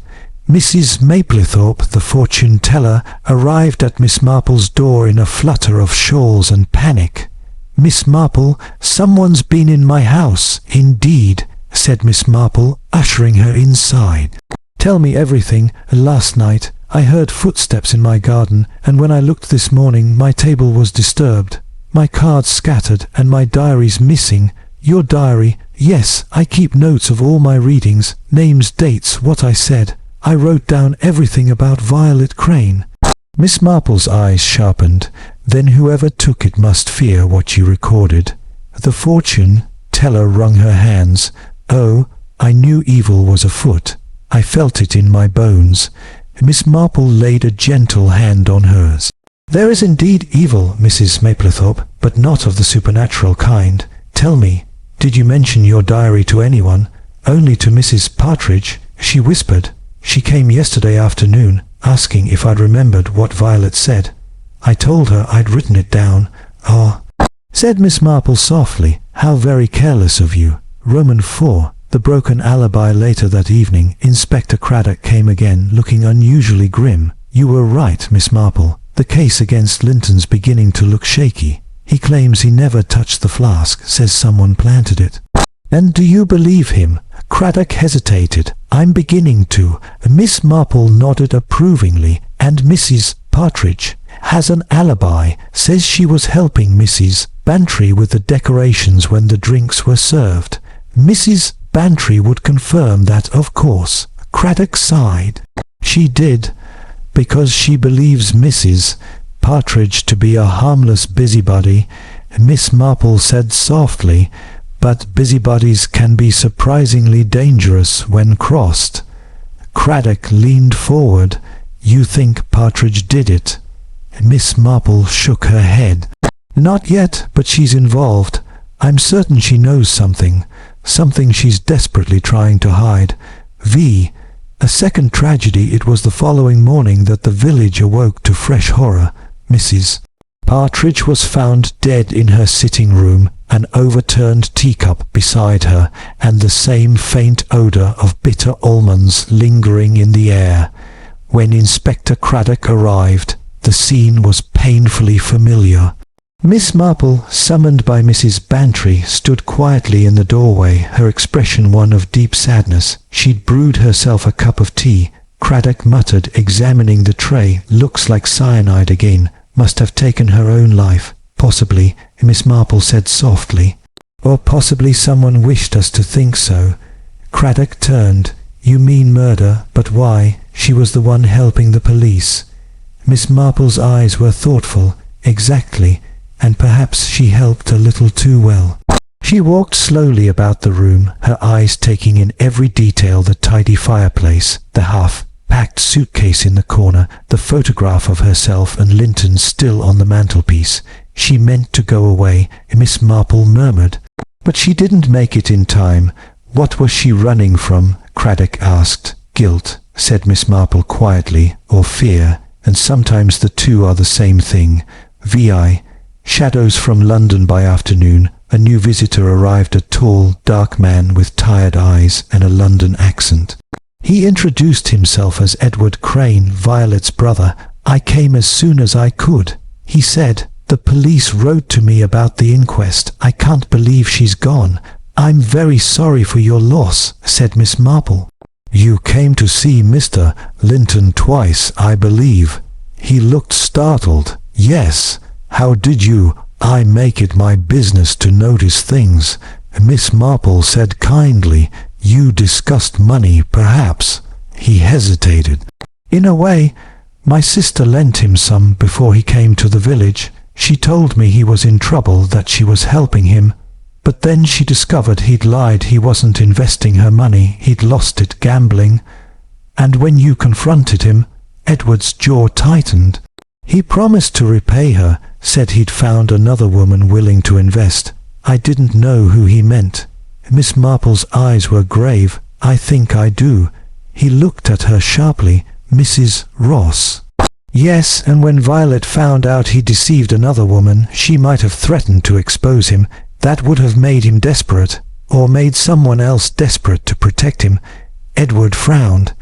Mrs. Maplethorpe, the fortune teller, arrived at Miss Marple's door in a flutter of shawls and panic. "Miss Marple, someone's been in my house." "Indeed," said Miss Marple, ushering her inside. "Tell me everything. Last night I heard footsteps in my garden, and when I looked this morning my table was disturbed. My cards scattered, and my diary's missing." "Your diary?" "Yes, I keep notes of all my readings, names, dates, what I said. I wrote down everything about Violet Crane." Miss Marple's eyes sharpened. "Then whoever took it must fear what you recorded." The fortune teller wrung her hands. "Oh, I knew evil was afoot. I felt it in my bones." Miss Marple laid a gentle hand on hers. "There is indeed evil, Mrs. Maplethorpe, but not of the supernatural kind. Tell me, did you mention your diary to anyone?" "Only to Mrs. Partridge," she whispered. "She came yesterday afternoon, asking if I'd remembered what Violet said. I told her I'd written it down." "Ah," said Miss Marple softly, "how very careless of you." Roman 4. The broken alibi. Later that evening, Inspector Craddock came again, looking unusually grim. "You were right, Miss Marple. The case against Linton's beginning to look shaky. He claims he never touched the flask, says someone planted it." "And do you believe him?" Craddock hesitated. "I'm beginning to." Miss Marple nodded approvingly. "And Mrs. Partridge has an alibi, says she was helping Mrs. Bantry with the decorations when the drinks were served." "Mrs. Bantry would confirm that, of course." Craddock sighed. "She did, because she believes Mrs. Partridge to be a harmless busybody." Miss Marple said softly, "But busybodies can be surprisingly dangerous when crossed." Craddock leaned forward. "You think Partridge did it?" Miss Marple shook her head. "Not yet, but she's involved. I'm certain she knows something she's desperately trying to hide." A second tragedy. It was the following morning that the village awoke to fresh horror. Mrs. Partridge was found dead in her sitting room, an overturned teacup beside her, and the same faint odour of bitter almonds lingering in the air. When Inspector Craddock arrived, the scene was painfully familiar. Miss Marple, summoned by Mrs. Bantry, stood quietly in the doorway, her expression one of deep sadness. She'd brewed herself a cup of tea. Craddock muttered, examining the tray. "Looks like cyanide again. Must have taken her own life." "Possibly," Miss Marple said softly. "Or possibly someone wished us to think so." Craddock turned. "You mean murder, but why? She was the one helping the police." Miss Marple's eyes were thoughtful. "Exactly. And perhaps she helped a little too well." She walked slowly about the room, her eyes taking in every detail: the tidy fireplace, the half-packed suitcase in the corner, the photograph of herself and Linton still on the mantelpiece. "She meant to go away," Miss Marple murmured. "But she didn't make it in time." "What was she running from?" Craddock asked. "Guilt," said Miss Marple quietly, "or fear, and sometimes the two are the same thing." Shadows from London by afternoon. A new visitor arrived, a tall, dark man with tired eyes and a London accent. He introduced himself as Edward Crane, Violet's brother. "I came as soon as I could," he said. "The police wrote to me about the inquest. I can't believe she's gone." "I'm very sorry for your loss," said Miss Marple. You came to see Mr. Linton twice, I believe." He looked startled. "Yes. How did you? I make it my business to notice things," Miss Marple said kindly. "You discussed money, perhaps?" He hesitated. "In a way. My sister lent him some before he came to the village. She told me he was in trouble, that she was helping him. But then she discovered he'd lied. He wasn't investing her money. He'd lost it gambling. And when you confronted him," Edward's jaw tightened. "He promised to repay her, said he'd found another woman willing to invest. I didn't know who he meant." Miss Marple's eyes were grave. "I think I do." He looked at her sharply. "Mrs. Ross." "Yes, and when Violet found out he deceived another woman, she might have threatened to expose him. That would have made him desperate, or made someone else desperate to protect him." Edward frowned.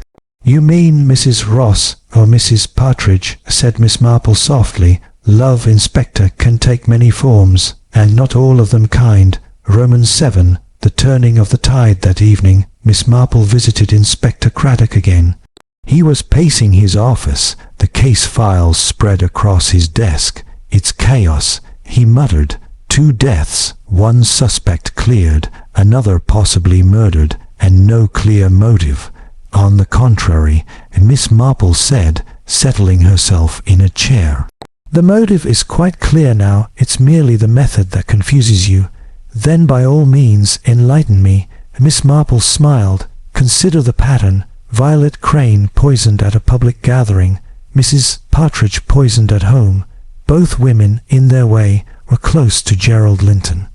"You mean Mrs. Ross or Mrs. Partridge," said Miss Marple softly. "Love, Inspector, can take many forms, and not all of them kind." Romans 7. The turning of the tide that evening, Miss Marple visited Inspector Craddock again. He was pacing his office, the case files spread across his desk. "It's chaos," he muttered. "2 deaths, 1 suspect cleared, another possibly murdered, and no clear motive." "On the contrary," Miss Marple said, settling herself in a chair. "The motive is quite clear now. It's merely the method that confuses you." "Then by all means enlighten me." Miss Marple smiled. "Consider the pattern. Violet Crane poisoned at a public gathering. Mrs. Partridge poisoned at home. Both women, in their way, were close to Gerald Linton."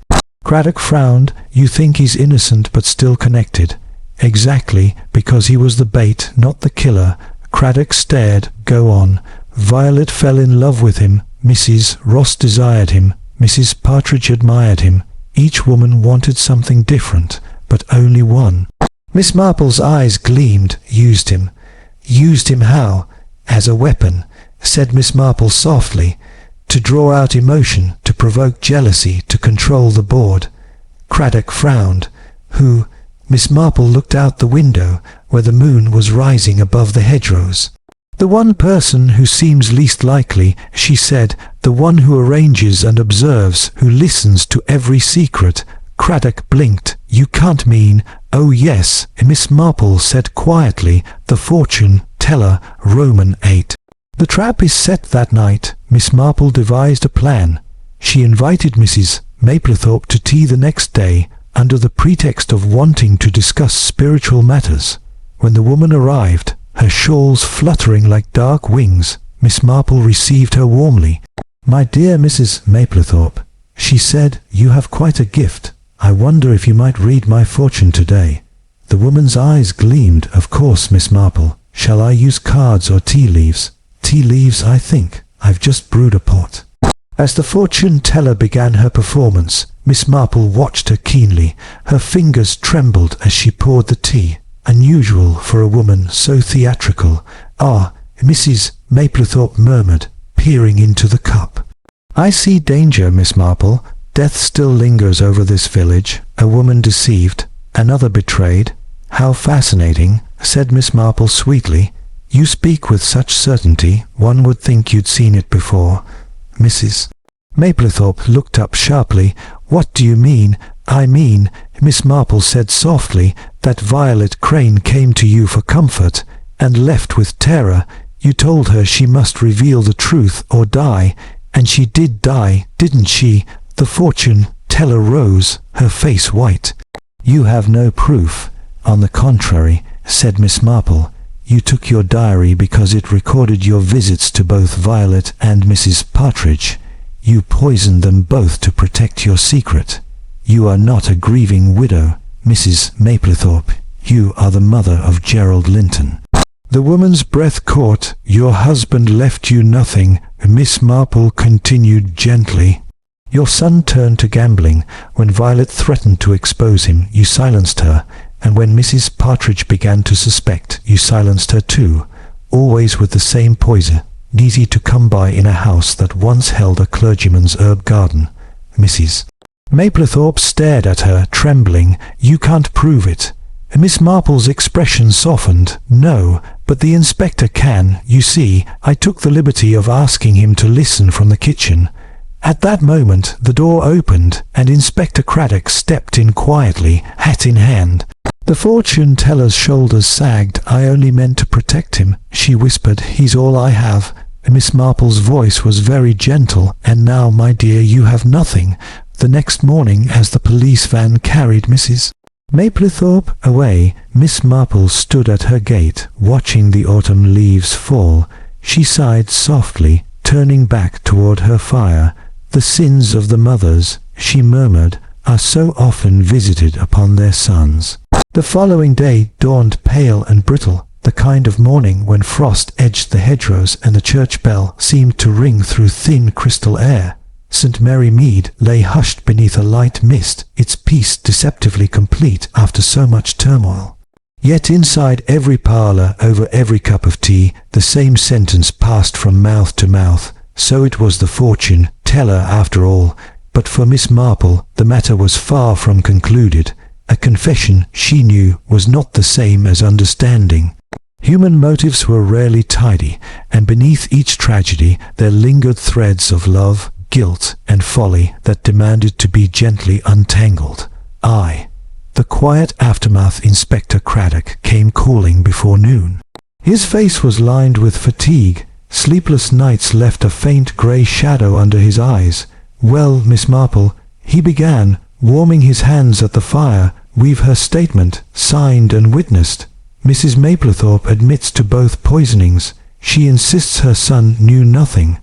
Craddock frowned. "You think he's innocent but still connected?" "Exactly, because he was the bait, not the killer." Craddock stared. "Go on." "Violet fell in love with him. Mrs. Ross desired him. Mrs. Partridge admired him. Each woman wanted something different, but only one." Miss Marple's eyes gleamed. "Used him." "Used him how?" "As a weapon," said Miss Marple softly. "To draw out emotion, to provoke jealousy, to control the board." Craddock frowned. "Who?" Miss Marple looked out the window, where the moon was rising above the hedgerows. "The one person who seems least likely," she said. "The one who arranges and observes, who listens to every secret." Craddock blinked. "You can't mean—" "Oh yes," Miss Marple said quietly. "The fortune teller, Roman 8. The trap is set that night." Miss Marple devised a plan. She invited Mrs. Maplethorpe to tea the next day, under the pretext of wanting to discuss spiritual matters. When the woman arrived, her shawls fluttering like dark wings, Miss Marple received her warmly. "My dear Mrs. Maplethorpe," she said, "you have quite a gift. I wonder if you might read my fortune today." The woman's eyes gleamed. "Of course, Miss Marple. Shall I use cards or tea leaves?" "Tea leaves, I think. I've just brewed a pot." As the fortune teller began her performance, Miss Marple watched her keenly. Her fingers trembled as she poured the tea, unusual for a woman so theatrical. "Ah," Mrs. Maplethorpe murmured, peering into the cup. "I see danger, Miss Marple. Death still lingers over this village. A woman deceived, another betrayed." "How fascinating," said Miss Marple sweetly. "You speak with such certainty, one would think you'd seen it before." Mrs. Maplethorpe looked up sharply. "What do you mean?" "I mean," Miss Marple said softly, "that Violet Crane came to you for comfort, and left with terror. You told her she must reveal the truth or die, and she did die, didn't she?" The fortune teller rose, her face white. "You have no proof." "On the contrary," said Miss Marple, "you took your diary because it recorded your visits to both Violet and Mrs. Partridge. You poisoned them both to protect your secret. You are not a grieving widow, Mrs. Maplethorpe. You are the mother of Gerald Linton." The woman's breath caught. "Your husband left you nothing," Miss Marple continued gently. "Your son turned to gambling. When Violet threatened to expose him, you silenced her, and when Mrs. Partridge began to suspect, you silenced her too, always with the same poison, easy to come by in a house that once held a clergyman's herb garden." Mrs. Maplethorpe stared at her, trembling. "You can't prove it." Miss Marple's expression softened. "No, but the inspector can. You see, I took the liberty of asking him to listen from the kitchen." At that moment the door opened, and Inspector Craddock stepped in quietly, hat in hand. The fortune-teller's shoulders sagged. "I only meant to protect him," she whispered. "He's all I have." Miss Marple's voice was very gentle. "And now, my dear, you have nothing." The next morning, as the police van carried Mrs. Maplethorpe away, Miss Marple stood at her gate, watching the autumn leaves fall. She sighed softly, turning back toward her fire. "The sins of the mothers," she murmured, "are so often visited upon their sons." The following day dawned pale and brittle, the kind of morning when frost edged the hedgerows and the church bell seemed to ring through thin crystal air. St Mary Mead lay hushed beneath a light mist, its peace deceptively complete after so much turmoil. Yet inside every parlour, over every cup of tea, the same sentence passed from mouth to mouth: "So it was the fortune-teller after all." But for Miss Marple the matter was far from concluded. A confession, she knew, was not the same as understanding. Human motives were rarely tidy, and beneath each tragedy there lingered threads of love, guilt, and folly that demanded to be gently untangled. The quiet aftermath. Inspector Craddock came calling before noon. His face was lined with fatigue. Sleepless nights left a faint grey shadow under his eyes. "Well, Miss Marple," he began, warming his hands at the fire, "we've her statement, signed and witnessed. Mrs. Maplethorpe admits to both poisonings. She insists her son knew nothing."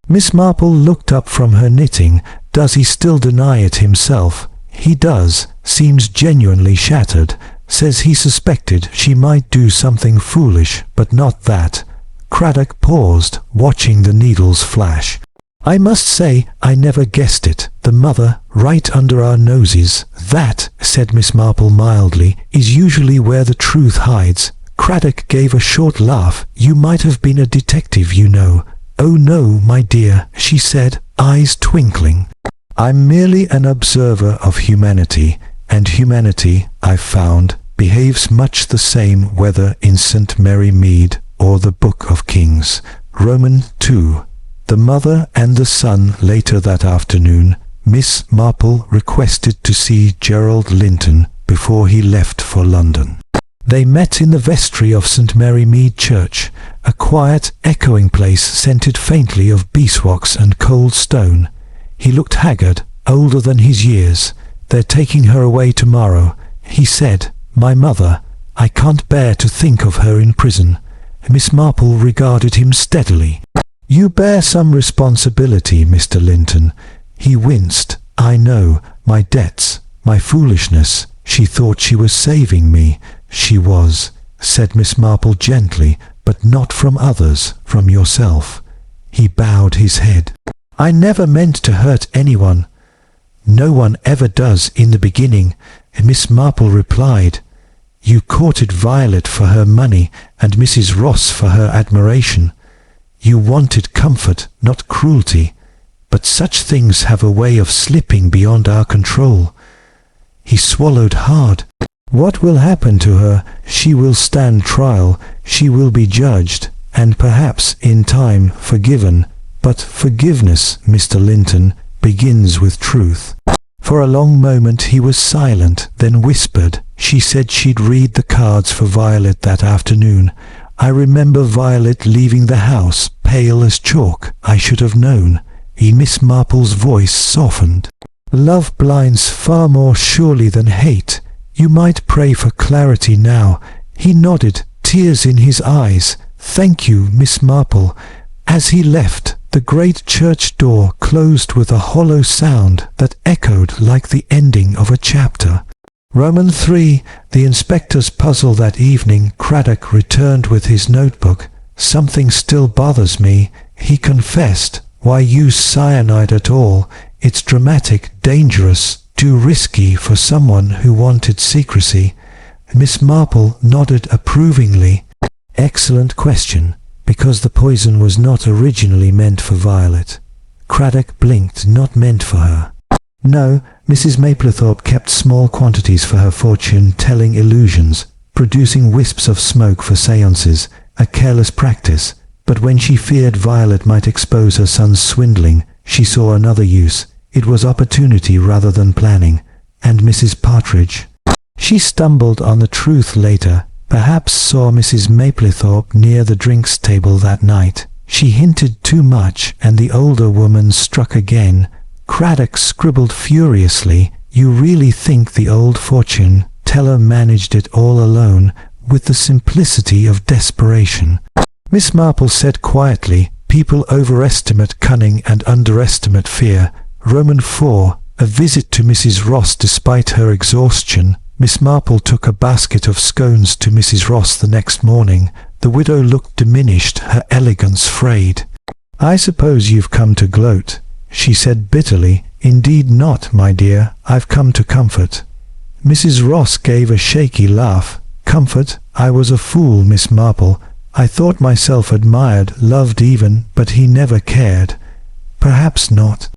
Miss Marple looked up from her knitting. "Does he still deny it himself?" "He does, seems genuinely shattered. Says he suspected she might do something foolish, but not that." Craddock paused, watching the needles flash. "I must say I never guessed it. The mother, right under our noses." "That," said Miss Marple mildly, "is usually where the truth hides." Craddock gave a short laugh. "You might have been a detective, you know." "Oh no, my dear," she said, eyes twinkling. "I'm merely an observer of humanity, and humanity, I've found, behaves much the same whether in St Mary Mead or the Book of Kings." Romans 2. The mother and the son. Later that afternoon, Miss Marple requested to see Gerald Linton before he left for London. They met in the vestry of St Mary Mead Church, a quiet, echoing place scented faintly of beeswax and cold stone. He looked haggard, older than his years. "They're taking her away tomorrow," he said. "My mother, I can't bear to think of her in prison." Miss Marple regarded him steadily. "You bear some responsibility, Mr. Linton." He winced. "I know, my debts, my foolishness." She thought she was saving me. "She was," said Miss Marple gently, "but not from others, from yourself." He bowed his head. "I never meant to hurt anyone." "No one ever does in the beginning," Miss Marple replied. "You courted Violet for her money and Mrs. Ross for her admiration. You wanted comfort, not cruelty. But such things have a way of slipping beyond our control." He swallowed hard. "What will happen to her? She will stand trial, she will be judged, and perhaps in time forgiven. But forgiveness, Mr. Linton, begins with truth." For a long moment he was silent, then whispered, "She said she'd read the cards for Violet that afternoon. I remember Violet leaving the house, pale as chalk. I should have known." Miss Marple's voice softened. "Love blinds far more surely than hate. You might pray for clarity now." He nodded, tears in his eyes. "Thank you, Miss Marple." As he left, the great church door closed with a hollow sound that echoed like the ending of a chapter. Romans 3. The inspector's puzzle that evening. Craddock returned with his notebook. "Something still bothers me," he confessed. "Why use cyanide at all? It's dramatic, dangerous, too risky for someone who wanted secrecy." Miss Marple nodded approvingly. "Excellent question, because the poison was not originally meant for Violet." Craddock blinked. "Not meant for her." No, Mrs. Maplethorpe kept small quantities for her fortune-telling illusions, producing wisps of smoke for séances, a careless practice. But when she feared Violet might expose her son's swindling, she saw another use. It was opportunity rather than planning. And Mrs. Partridge? She stumbled on the truth later, perhaps saw Mrs. Maplethorpe near the drinks table that night. She hinted too much, and the older woman struck again. Craddock scribbled furiously, "You really think the old fortune-teller managed it all alone, with the simplicity of desperation?" Miss Marple said quietly, "People overestimate cunning and underestimate fear." Roman 4. A visit to Mrs. Ross despite her exhaustion. Miss Marple took a basket of scones to Mrs. Ross the next morning. The widow looked diminished, her elegance frayed. "I suppose you've come to gloat," she said bitterly. "Indeed not, my dear. I've come to comfort." Mrs. Ross gave a shaky laugh. "Comfort? I was a fool, Miss Marple. I thought myself admired, loved even, but he never cared." "Perhaps not,"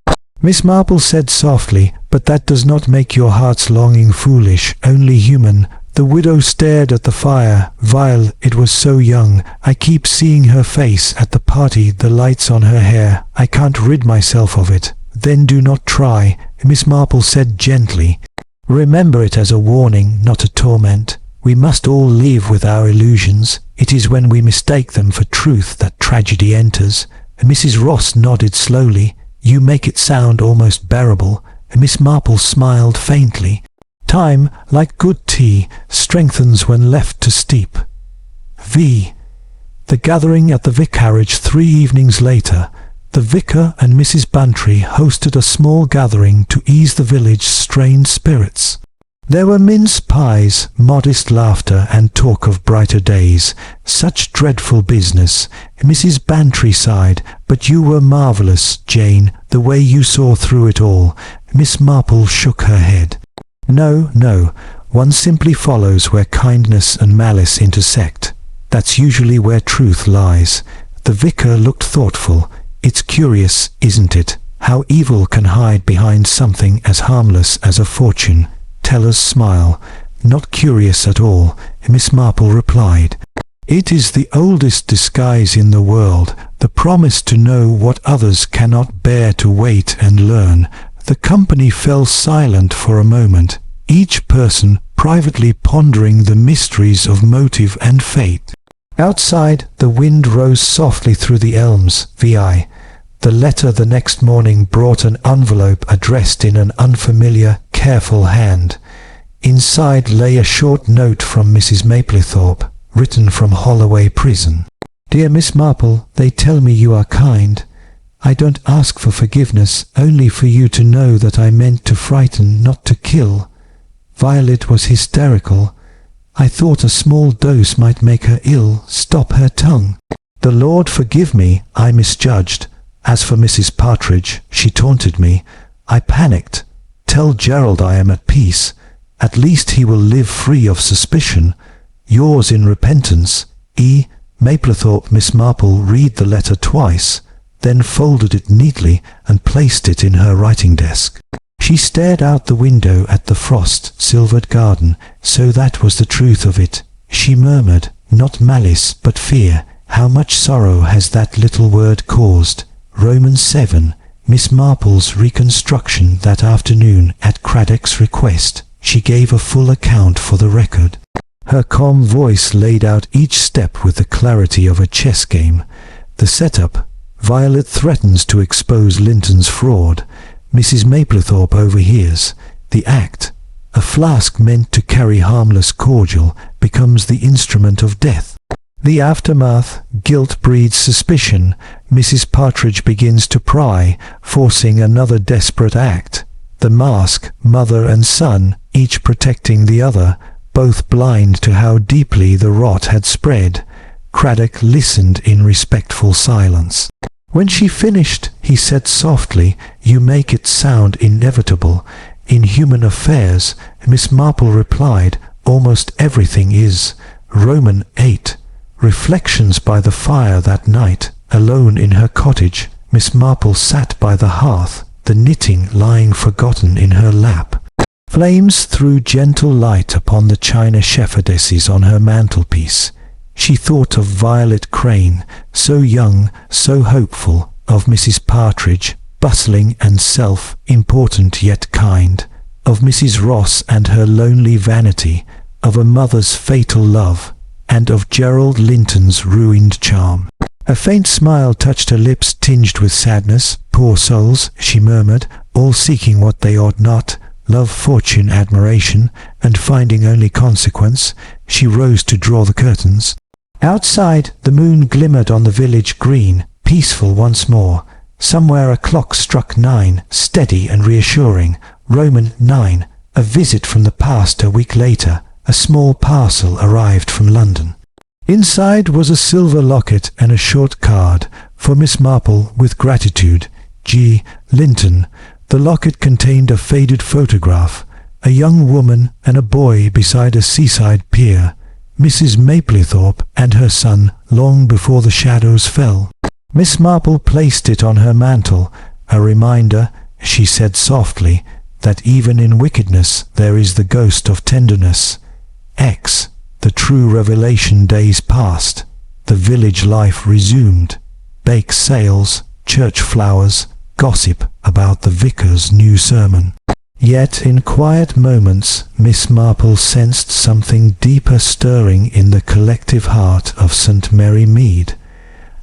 Miss Marple said softly, "but that does not make your heart's longing foolish, only human." The widow stared at the fire. "Vile, it was so young. I keep seeing her face at the party, the lights on her hair. I can't rid myself of it." "Then do not try," Miss Marple said gently. "Remember it as a warning, not a torment. We must all live with our illusions. It is when we mistake them for truth that tragedy enters." Mrs. Ross nodded slowly. "You make it sound almost bearable." Miss Marple smiled faintly. "Time, like good tea, strengthens when left to steep." V. The gathering at the vicarage 3 evenings later. The vicar and Mrs. Bantry hosted a small gathering to ease the village's strained spirits. There were mince pies, modest laughter, and talk of brighter days. Such dreadful business. Mrs. Bantry sighed. "But you were marvellous, Jane, the way you saw through it all." Miss Marple shook her head. "No, no. One simply follows where kindness and malice intersect. That's usually where truth lies." The vicar looked thoughtful. "It's curious, isn't it, how evil can hide behind something as harmless as a fortune-teller's smile?" "Not curious at all," Miss Marple replied. "It is the oldest disguise in the world, the promise to know what others cannot bear to wait and learn." The company fell silent for a moment, each person privately pondering the mysteries of motive and fate. Outside, the wind rose softly through the elms. VI. The letter the next morning brought an envelope addressed in an unfamiliar, careful hand. Inside lay a short note from Mrs. Maplethorpe, written from Holloway Prison. "Dear Miss Marple, they tell me you are kind. I don't ask for forgiveness, only for you to know that I meant to frighten, not to kill. Violet was hysterical. I thought a small dose might make her ill, stop her tongue. The Lord forgive me, I misjudged. As for Mrs. Partridge, she taunted me. I panicked. Tell Gerald I am at peace. At least he will live free of suspicion. Yours in repentance, E. Maplethorpe." Miss Marple read the letter twice, then folded it neatly and placed it in her writing desk. She stared out the window at the frost-silvered garden. So that was the truth of it, she murmured. Not malice, but fear. How much sorrow has that little word caused? Romans 7. Miss Marple's reconstruction that afternoon at Craddock's request. She gave a full account for the record. Her calm voice laid out each step with the clarity of a chess game. The setup. Violet threatens to expose Linton's fraud. Mrs. Maplethorpe overhears. The act. A flask meant to carry harmless cordial becomes the instrument of death. The aftermath. Guilt breeds suspicion. Mrs. Partridge begins to pry, forcing another desperate act. The mask. Mother and son, each protecting the other, both blind to how deeply the rot had spread. Craddock listened in respectful silence. When she finished, he said softly, "You make it sound inevitable. In human affairs," Miss Marple replied, "almost everything is." Roman 8. Reflections by the fire that night. Alone in her cottage, Miss Marple sat by the hearth. the knitting lying forgotten in her lap. Flames threw gentle light upon the china shepherdesses on her mantelpiece. She thought of Violet Crane, so young, so hopeful, of Mrs. Partridge, bustling and self-important yet kind, of Mrs. Ross and her lonely vanity, of a mother's fatal love, and of Gerald Linton's ruined charm. A faint smile touched her lips tinged with sadness. "Poor souls," she murmured, "all seeking what they ought not, love, fortune, admiration, and finding only consequence." She rose to draw the curtains. Outside, the moon glimmered on the village green, peaceful once more. Somewhere a clock struck 9, steady and reassuring. Roman 9, a visit from the past a week later. A small parcel arrived from London. Inside was a silver locket and a short card. "For Miss Marple, with gratitude, G. Linton." The locket contained a faded photograph, a young woman and a boy beside a seaside pier, Mrs. Maplethorpe and her son, long before the shadows fell. Miss Marple placed it on her mantel, a reminder, she said softly, that even in wickedness there is the ghost of tenderness. X. The true revelation days passed. The village life resumed. Bake sales, church flowers, gossip about the vicar's new sermon. Yet in quiet moments Miss Marple sensed something deeper stirring in the collective heart of St Mary Mead,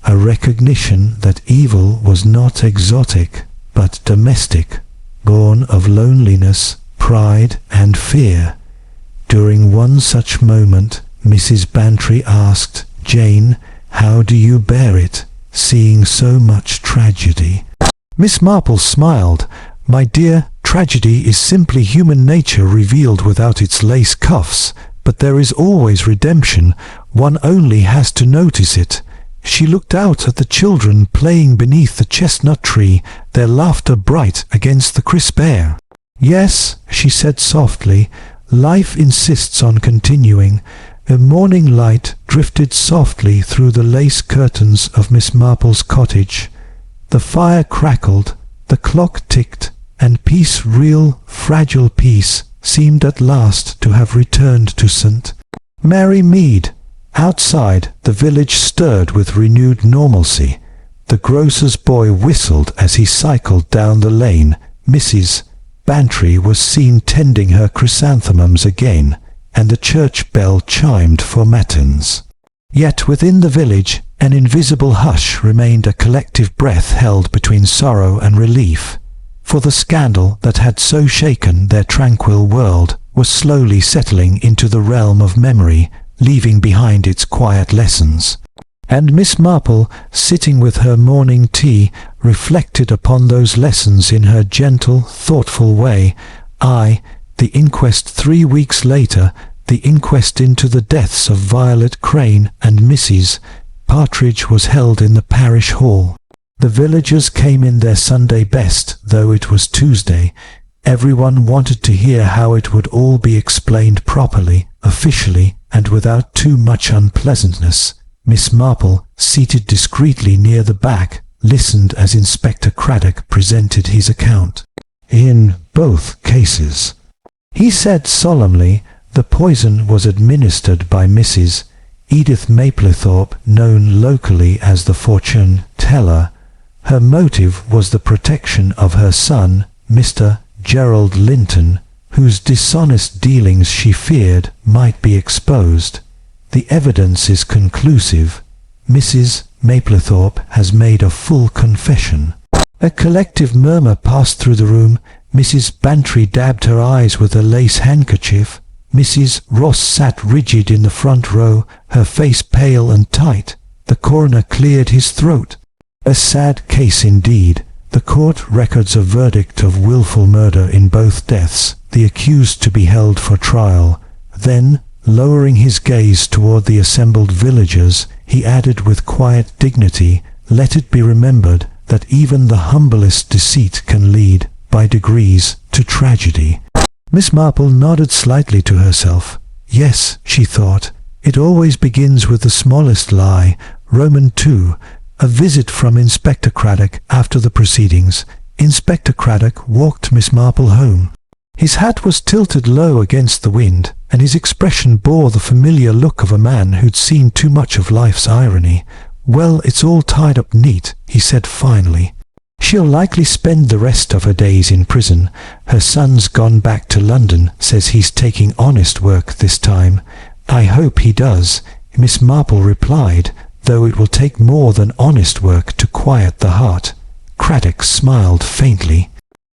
a recognition that evil was not exotic but domestic, born of loneliness, pride and fear. During one such moment Mrs. Bantry asked, "Jane, how do you bear it, seeing so much tragedy?" Miss Marple smiled. "My dear, tragedy is simply human nature revealed without its lace cuffs, but there is always redemption. One only has to notice it." She looked out at the children playing beneath the chestnut tree, their laughter bright against the crisp air. "Yes," she said softly, "life insists on continuing." A morning light drifted softly through the lace curtains of Miss Marple's cottage. The fire crackled, the clock ticked, and peace, real, fragile peace, seemed at last to have returned to St. Mary Mead. Outside, the village stirred with renewed normalcy. The grocer's boy whistled as he cycled down the lane. Mrs. Bantry was seen tending her chrysanthemums again, and the church bell chimed for matins. Yet within the village, an invisible hush remained, a collective breath held between sorrow and relief. For the scandal that had so shaken their tranquil world was slowly settling into the realm of memory, leaving behind its quiet lessons. And Miss Marple, sitting with her morning tea, reflected upon those lessons in her gentle, thoughtful way. The inquest 3 weeks later, the inquest into the deaths of Violet Crane and Mrs. Partridge was held in the parish hall. The villagers came in their Sunday best, though it was Tuesday. Everyone wanted to hear how it would all be explained properly, officially, and without too much unpleasantness. Miss Marple, seated discreetly near the back, listened as Inspector Craddock presented his account. "In both cases," he said solemnly, "the poison was administered by Mrs. Edith Maplethorpe, known locally as the fortune teller. Her motive was the protection of her son, Mr. Gerald Linton, whose dishonest dealings she feared might be exposed. The evidence is conclusive. Mrs. Maplethorpe has made a full confession." A collective murmur passed through the room. Mrs. Bantry dabbed her eyes with a lace handkerchief. Mrs. Ross sat rigid in the front row, her face pale and tight. The coroner cleared his throat. "A sad case indeed. The court records a verdict of wilful murder in both deaths, the accused to be held for trial." Then, lowering his gaze toward the assembled villagers, he added with quiet dignity, "Let it be remembered that even the humblest deceit can lead, by degrees, to tragedy." Miss Marple nodded slightly to herself. Yes, she thought, it always begins with the smallest lie. Roman 2. A visit from Inspector Craddock after the proceedings. Inspector Craddock walked Miss Marple home. His hat was tilted low against the wind, and his expression bore the familiar look of a man who'd seen too much of life's irony. "Well, it's all tied up neat," he said finally. "She'll likely spend the rest of her days in prison. Her son's gone back to London, says he's taking honest work this time." "I hope he does," Miss Marple replied, "though it will take more than honest work to quiet the heart." Craddock smiled faintly.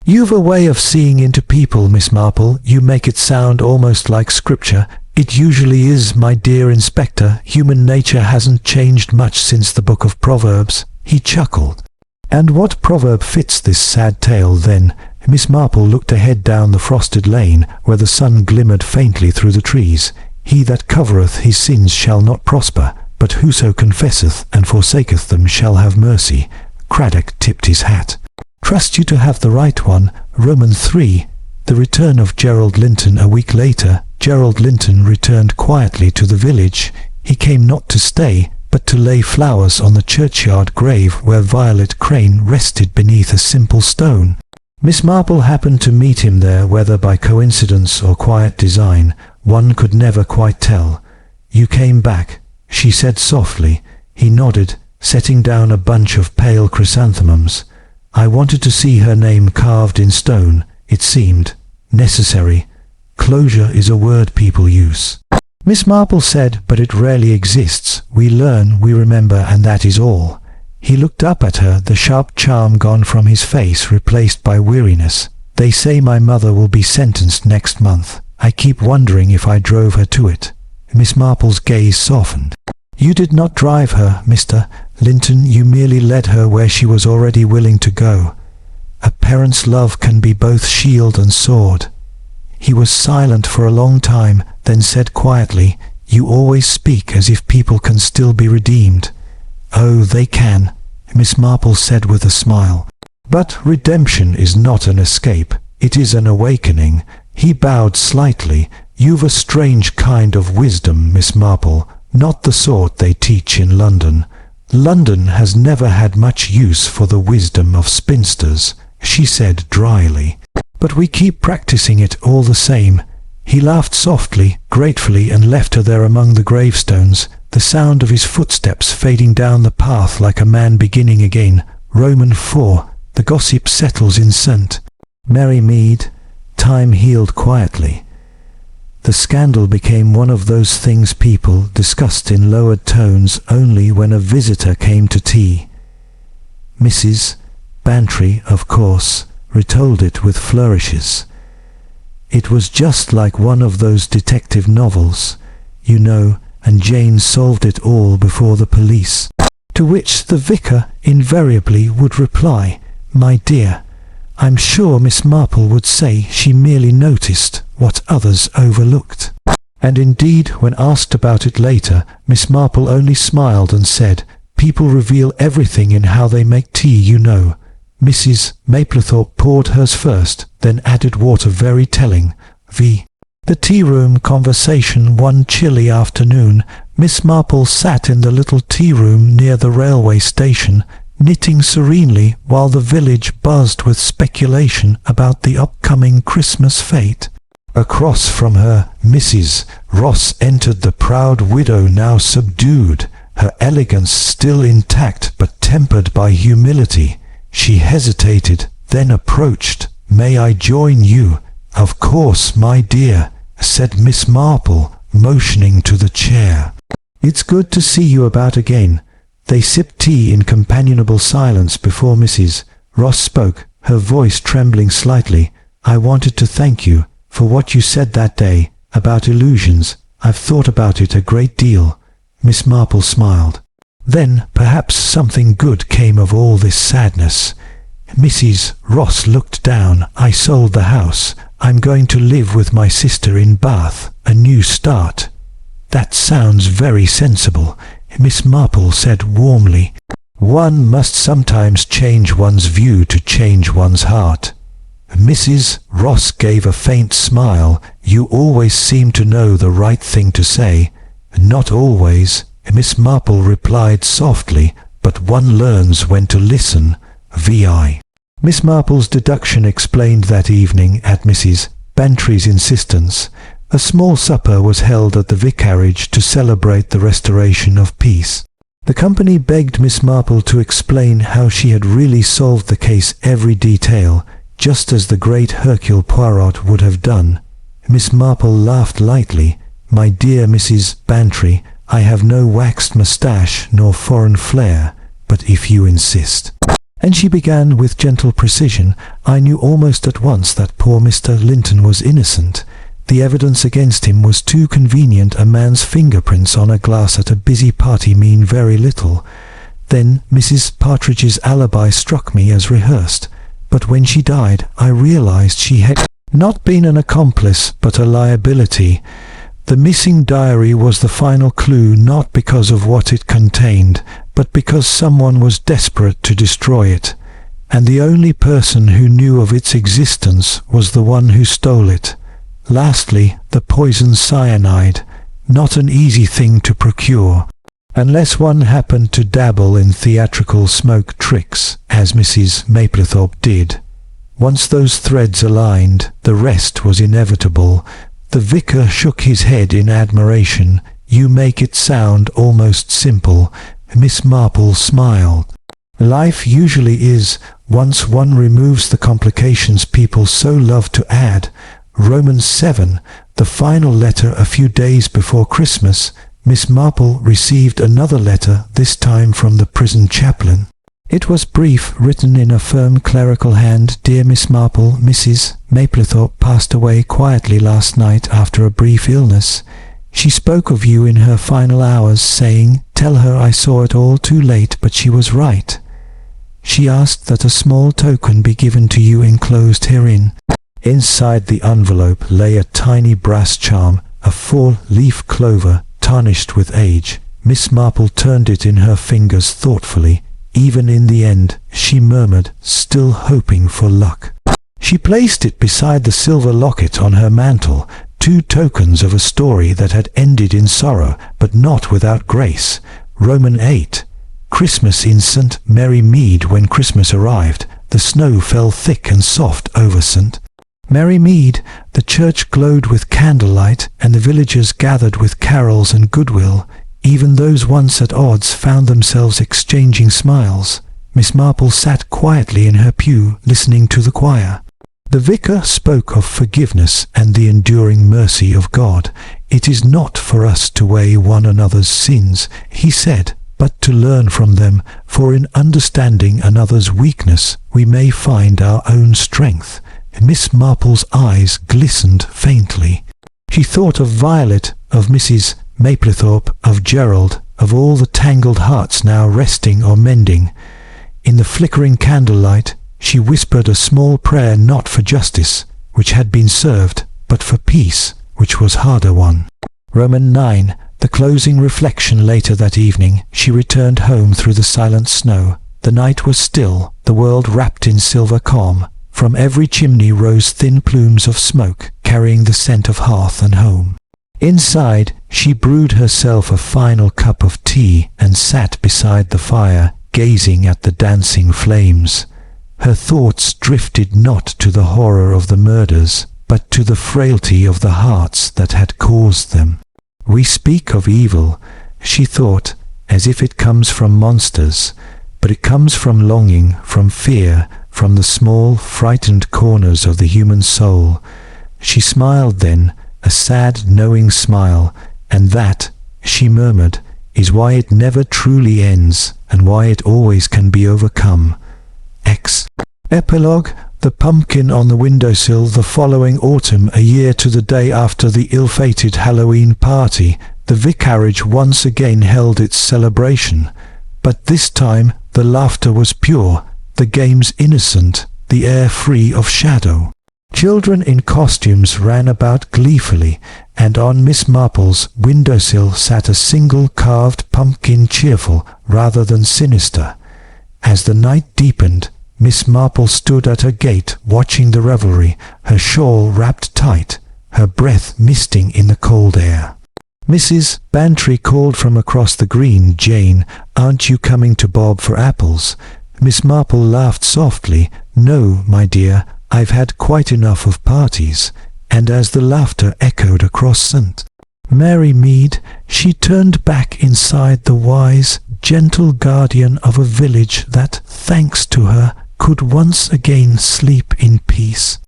"You've a way of seeing into people, Miss Marple. You make it sound almost like scripture." "It usually is, my dear Inspector. Human nature hasn't changed much since the Book of Proverbs." He chuckled. "And what proverb fits this sad tale, then?" Miss Marple looked ahead down the frosted lane, where the sun glimmered faintly through the trees. "He that covereth his sins shall not prosper, but whoso confesseth and forsaketh them shall have mercy." Craddock tipped his hat. "Trust you to have the right one." Romans 3. The return of Gerald Linton. A week later, Gerald Linton returned quietly to the village. He came not to stay, but to lay flowers on the churchyard grave where Violet Crane rested beneath a simple stone. Miss Marple happened to meet him there, whether by coincidence or quiet design. One could never quite tell. "You came back," she said softly. He nodded, setting down a bunch of pale chrysanthemums. "I wanted to see her name carved in stone. It seemed necessary. Closure is a word people use." Miss Marple said, "But it rarely exists. We learn, we remember, and that is all." He looked up at her, the sharp charm gone from his face, replaced by weariness. "They say my mother will be sentenced next month. I keep wondering if I drove her to it." Miss Marple's gaze softened. "You did not drive her, Mr. Linton. You merely led her where she was already willing to go. A parent's love can be both shield and sword." He was silent for a long time, then said quietly, "You always speak as if people can still be redeemed." "Oh, they can," Miss Marple said with a smile. "But redemption is not an escape. It is an awakening." He bowed slightly. "You've a strange kind of wisdom, Miss Marple, not the sort they teach in London. London has never had much use for the wisdom of spinsters," she said dryly. "But we keep practicing it all the same." He laughed softly, gratefully, and left her there among the gravestones, the sound of his footsteps fading down the path like a man beginning again. Roman 4. The gossip settles in St Mary Mead. Time healed quietly. The scandal became one of those things people discussed in lowered tones only when a visitor came to tea. Mrs. Bantry, of course, retold it with flourishes. It was just like one of those detective novels, you know, and Jane solved it all before the police. To which the vicar invariably would reply, "My dear, I'm sure Miss Marple would say she merely noticed what others overlooked." And indeed, when asked about it later, Miss Marple only smiled and said, "People reveal everything in how they make tea, you know." Mrs. Maplethorpe poured hers first, then added water, very telling. The tea-room conversation. One chilly afternoon, Miss Marple sat in the little tea-room near the railway station, knitting serenely while the village buzzed with speculation about the upcoming Christmas fete. Across from her, Mrs. Ross entered, the proud widow now subdued, her elegance still intact but tempered by humility. She hesitated, then approached. "May I join you?" "Of course, my dear," said Miss Marple, motioning to the chair. "It's good to see you about again." They sipped tea in companionable silence before Mrs. Ross spoke, her voice trembling slightly. "I wanted to thank you for what you said that day about illusions. I've thought about it a great deal." Miss Marple smiled. "Then perhaps something good came of all this sadness." Mrs. Ross looked down. "I sold the house. I'm going to live with my sister in Bath. A new start." "That sounds very sensible," Miss Marple said warmly. "One must sometimes change one's view to change one's heart." Mrs. Ross gave a faint smile. "You always seem to know the right thing to say." "Not always," Miss Marple replied softly, "but one learns when to listen. Vi. Miss Marple's deduction explained that evening, at Mrs. Bantry's insistence, a small supper was held at the vicarage to celebrate the restoration of peace. The company begged Miss Marple to explain how she had really solved the case, every detail, just as the great Hercule Poirot would have done. Miss Marple laughed lightly. "My dear Mrs. Bantry, I have no waxed moustache nor foreign flair, but if you insist." And she began with gentle precision. "I knew almost at once that poor Mr. Linton was innocent. The evidence against him was too convenient. A man's fingerprints on a glass at a busy party mean very little. Then Mrs. Partridge's alibi struck me as rehearsed. But when she died, I realized she had not been an accomplice, but a liability. The missing diary was the final clue, not because of what it contained, but because someone was desperate to destroy it. And the only person who knew of its existence was the one who stole it. Lastly, the poison cyanide, not an easy thing to procure, unless one happened to dabble in theatrical smoke tricks, as Mrs. Maplethorpe did. Once those threads aligned, the rest was inevitable." The vicar shook his head in admiration. "You make it sound almost simple." Miss Marple smiled. "Life usually is, once one removes the complications people so love to add. Romans 7, the final letter a few days before Christmas. Miss Marple received another letter, this time from the prison chaplain. It was brief, written in a firm clerical hand. "Dear Miss Marple, Mrs. Maplethorpe passed away quietly last night after a brief illness. She spoke of you in her final hours, saying, 'Tell her I saw it all too late, but she was right.' She asked that a small token be given to you enclosed herein." Inside the envelope lay a tiny brass charm, a 4-leaf clover, tarnished with age. Miss Marple turned it in her fingers thoughtfully. "Even in the end," she murmured, still hoping for luck. She placed it beside the silver locket on her mantle, 2 tokens of a story that had ended in sorrow, but not without grace. Roman 8. Christmas in St Mary Mead. When Christmas arrived, the snow fell thick and soft over St Mary Mead. The church glowed with candlelight, and the villagers gathered with carols and goodwill. Even those once at odds found themselves exchanging smiles. Miss Marple sat quietly in her pew, listening to the choir. The vicar spoke of forgiveness and the enduring mercy of God. "It is not for us to weigh one another's sins," he said, "but to learn from them, for in understanding another's weakness we may find our own strength." Miss Marple's eyes glistened faintly. She thought of Violet, of Mrs. Maplethorpe, of Gerald, of all the tangled hearts now resting or mending. In the flickering candlelight, she whispered a small prayer, not for justice, which had been served, but for peace, which was harder won. Roman 9, the closing reflection. Later that evening, she returned home through the silent snow. The night was still, the world wrapped in silver calm. From every chimney rose thin plumes of smoke, carrying the scent of hearth and home. Inside, she brewed herself a final cup of tea and sat beside the fire, gazing at the dancing flames. Her thoughts drifted not to the horror of the murders, but to the frailty of the hearts that had caused them. "We speak of evil," she thought, "as if it comes from monsters, but it comes from longing, from fear, from the small, frightened corners of the human soul." She smiled then, a sad, knowing smile, "and that," she murmured, "is why it never truly ends, and why it always can be overcome." Epilogue. The pumpkin on the windowsill. The following autumn, a year to the day after the ill-fated Halloween party, the vicarage once again held its celebration. But this time the laughter was pure, the games innocent, the air free of shadow. Children in costumes ran about gleefully, and on Miss Marple's windowsill sat a single carved pumpkin, cheerful rather than sinister. As the night deepened, Miss Marple stood at her gate watching the revelry, her shawl wrapped tight, her breath misting in the cold air. Mrs. Bantry called from across the green, "Jane, aren't you coming to Bob for apples?" Miss Marple laughed softly. "No, my dear, I've had quite enough of parties," and as the laughter echoed across St Mary Mead, she turned back inside the wise, gentle guardian of a village that, thanks to her, could once again sleep in peace.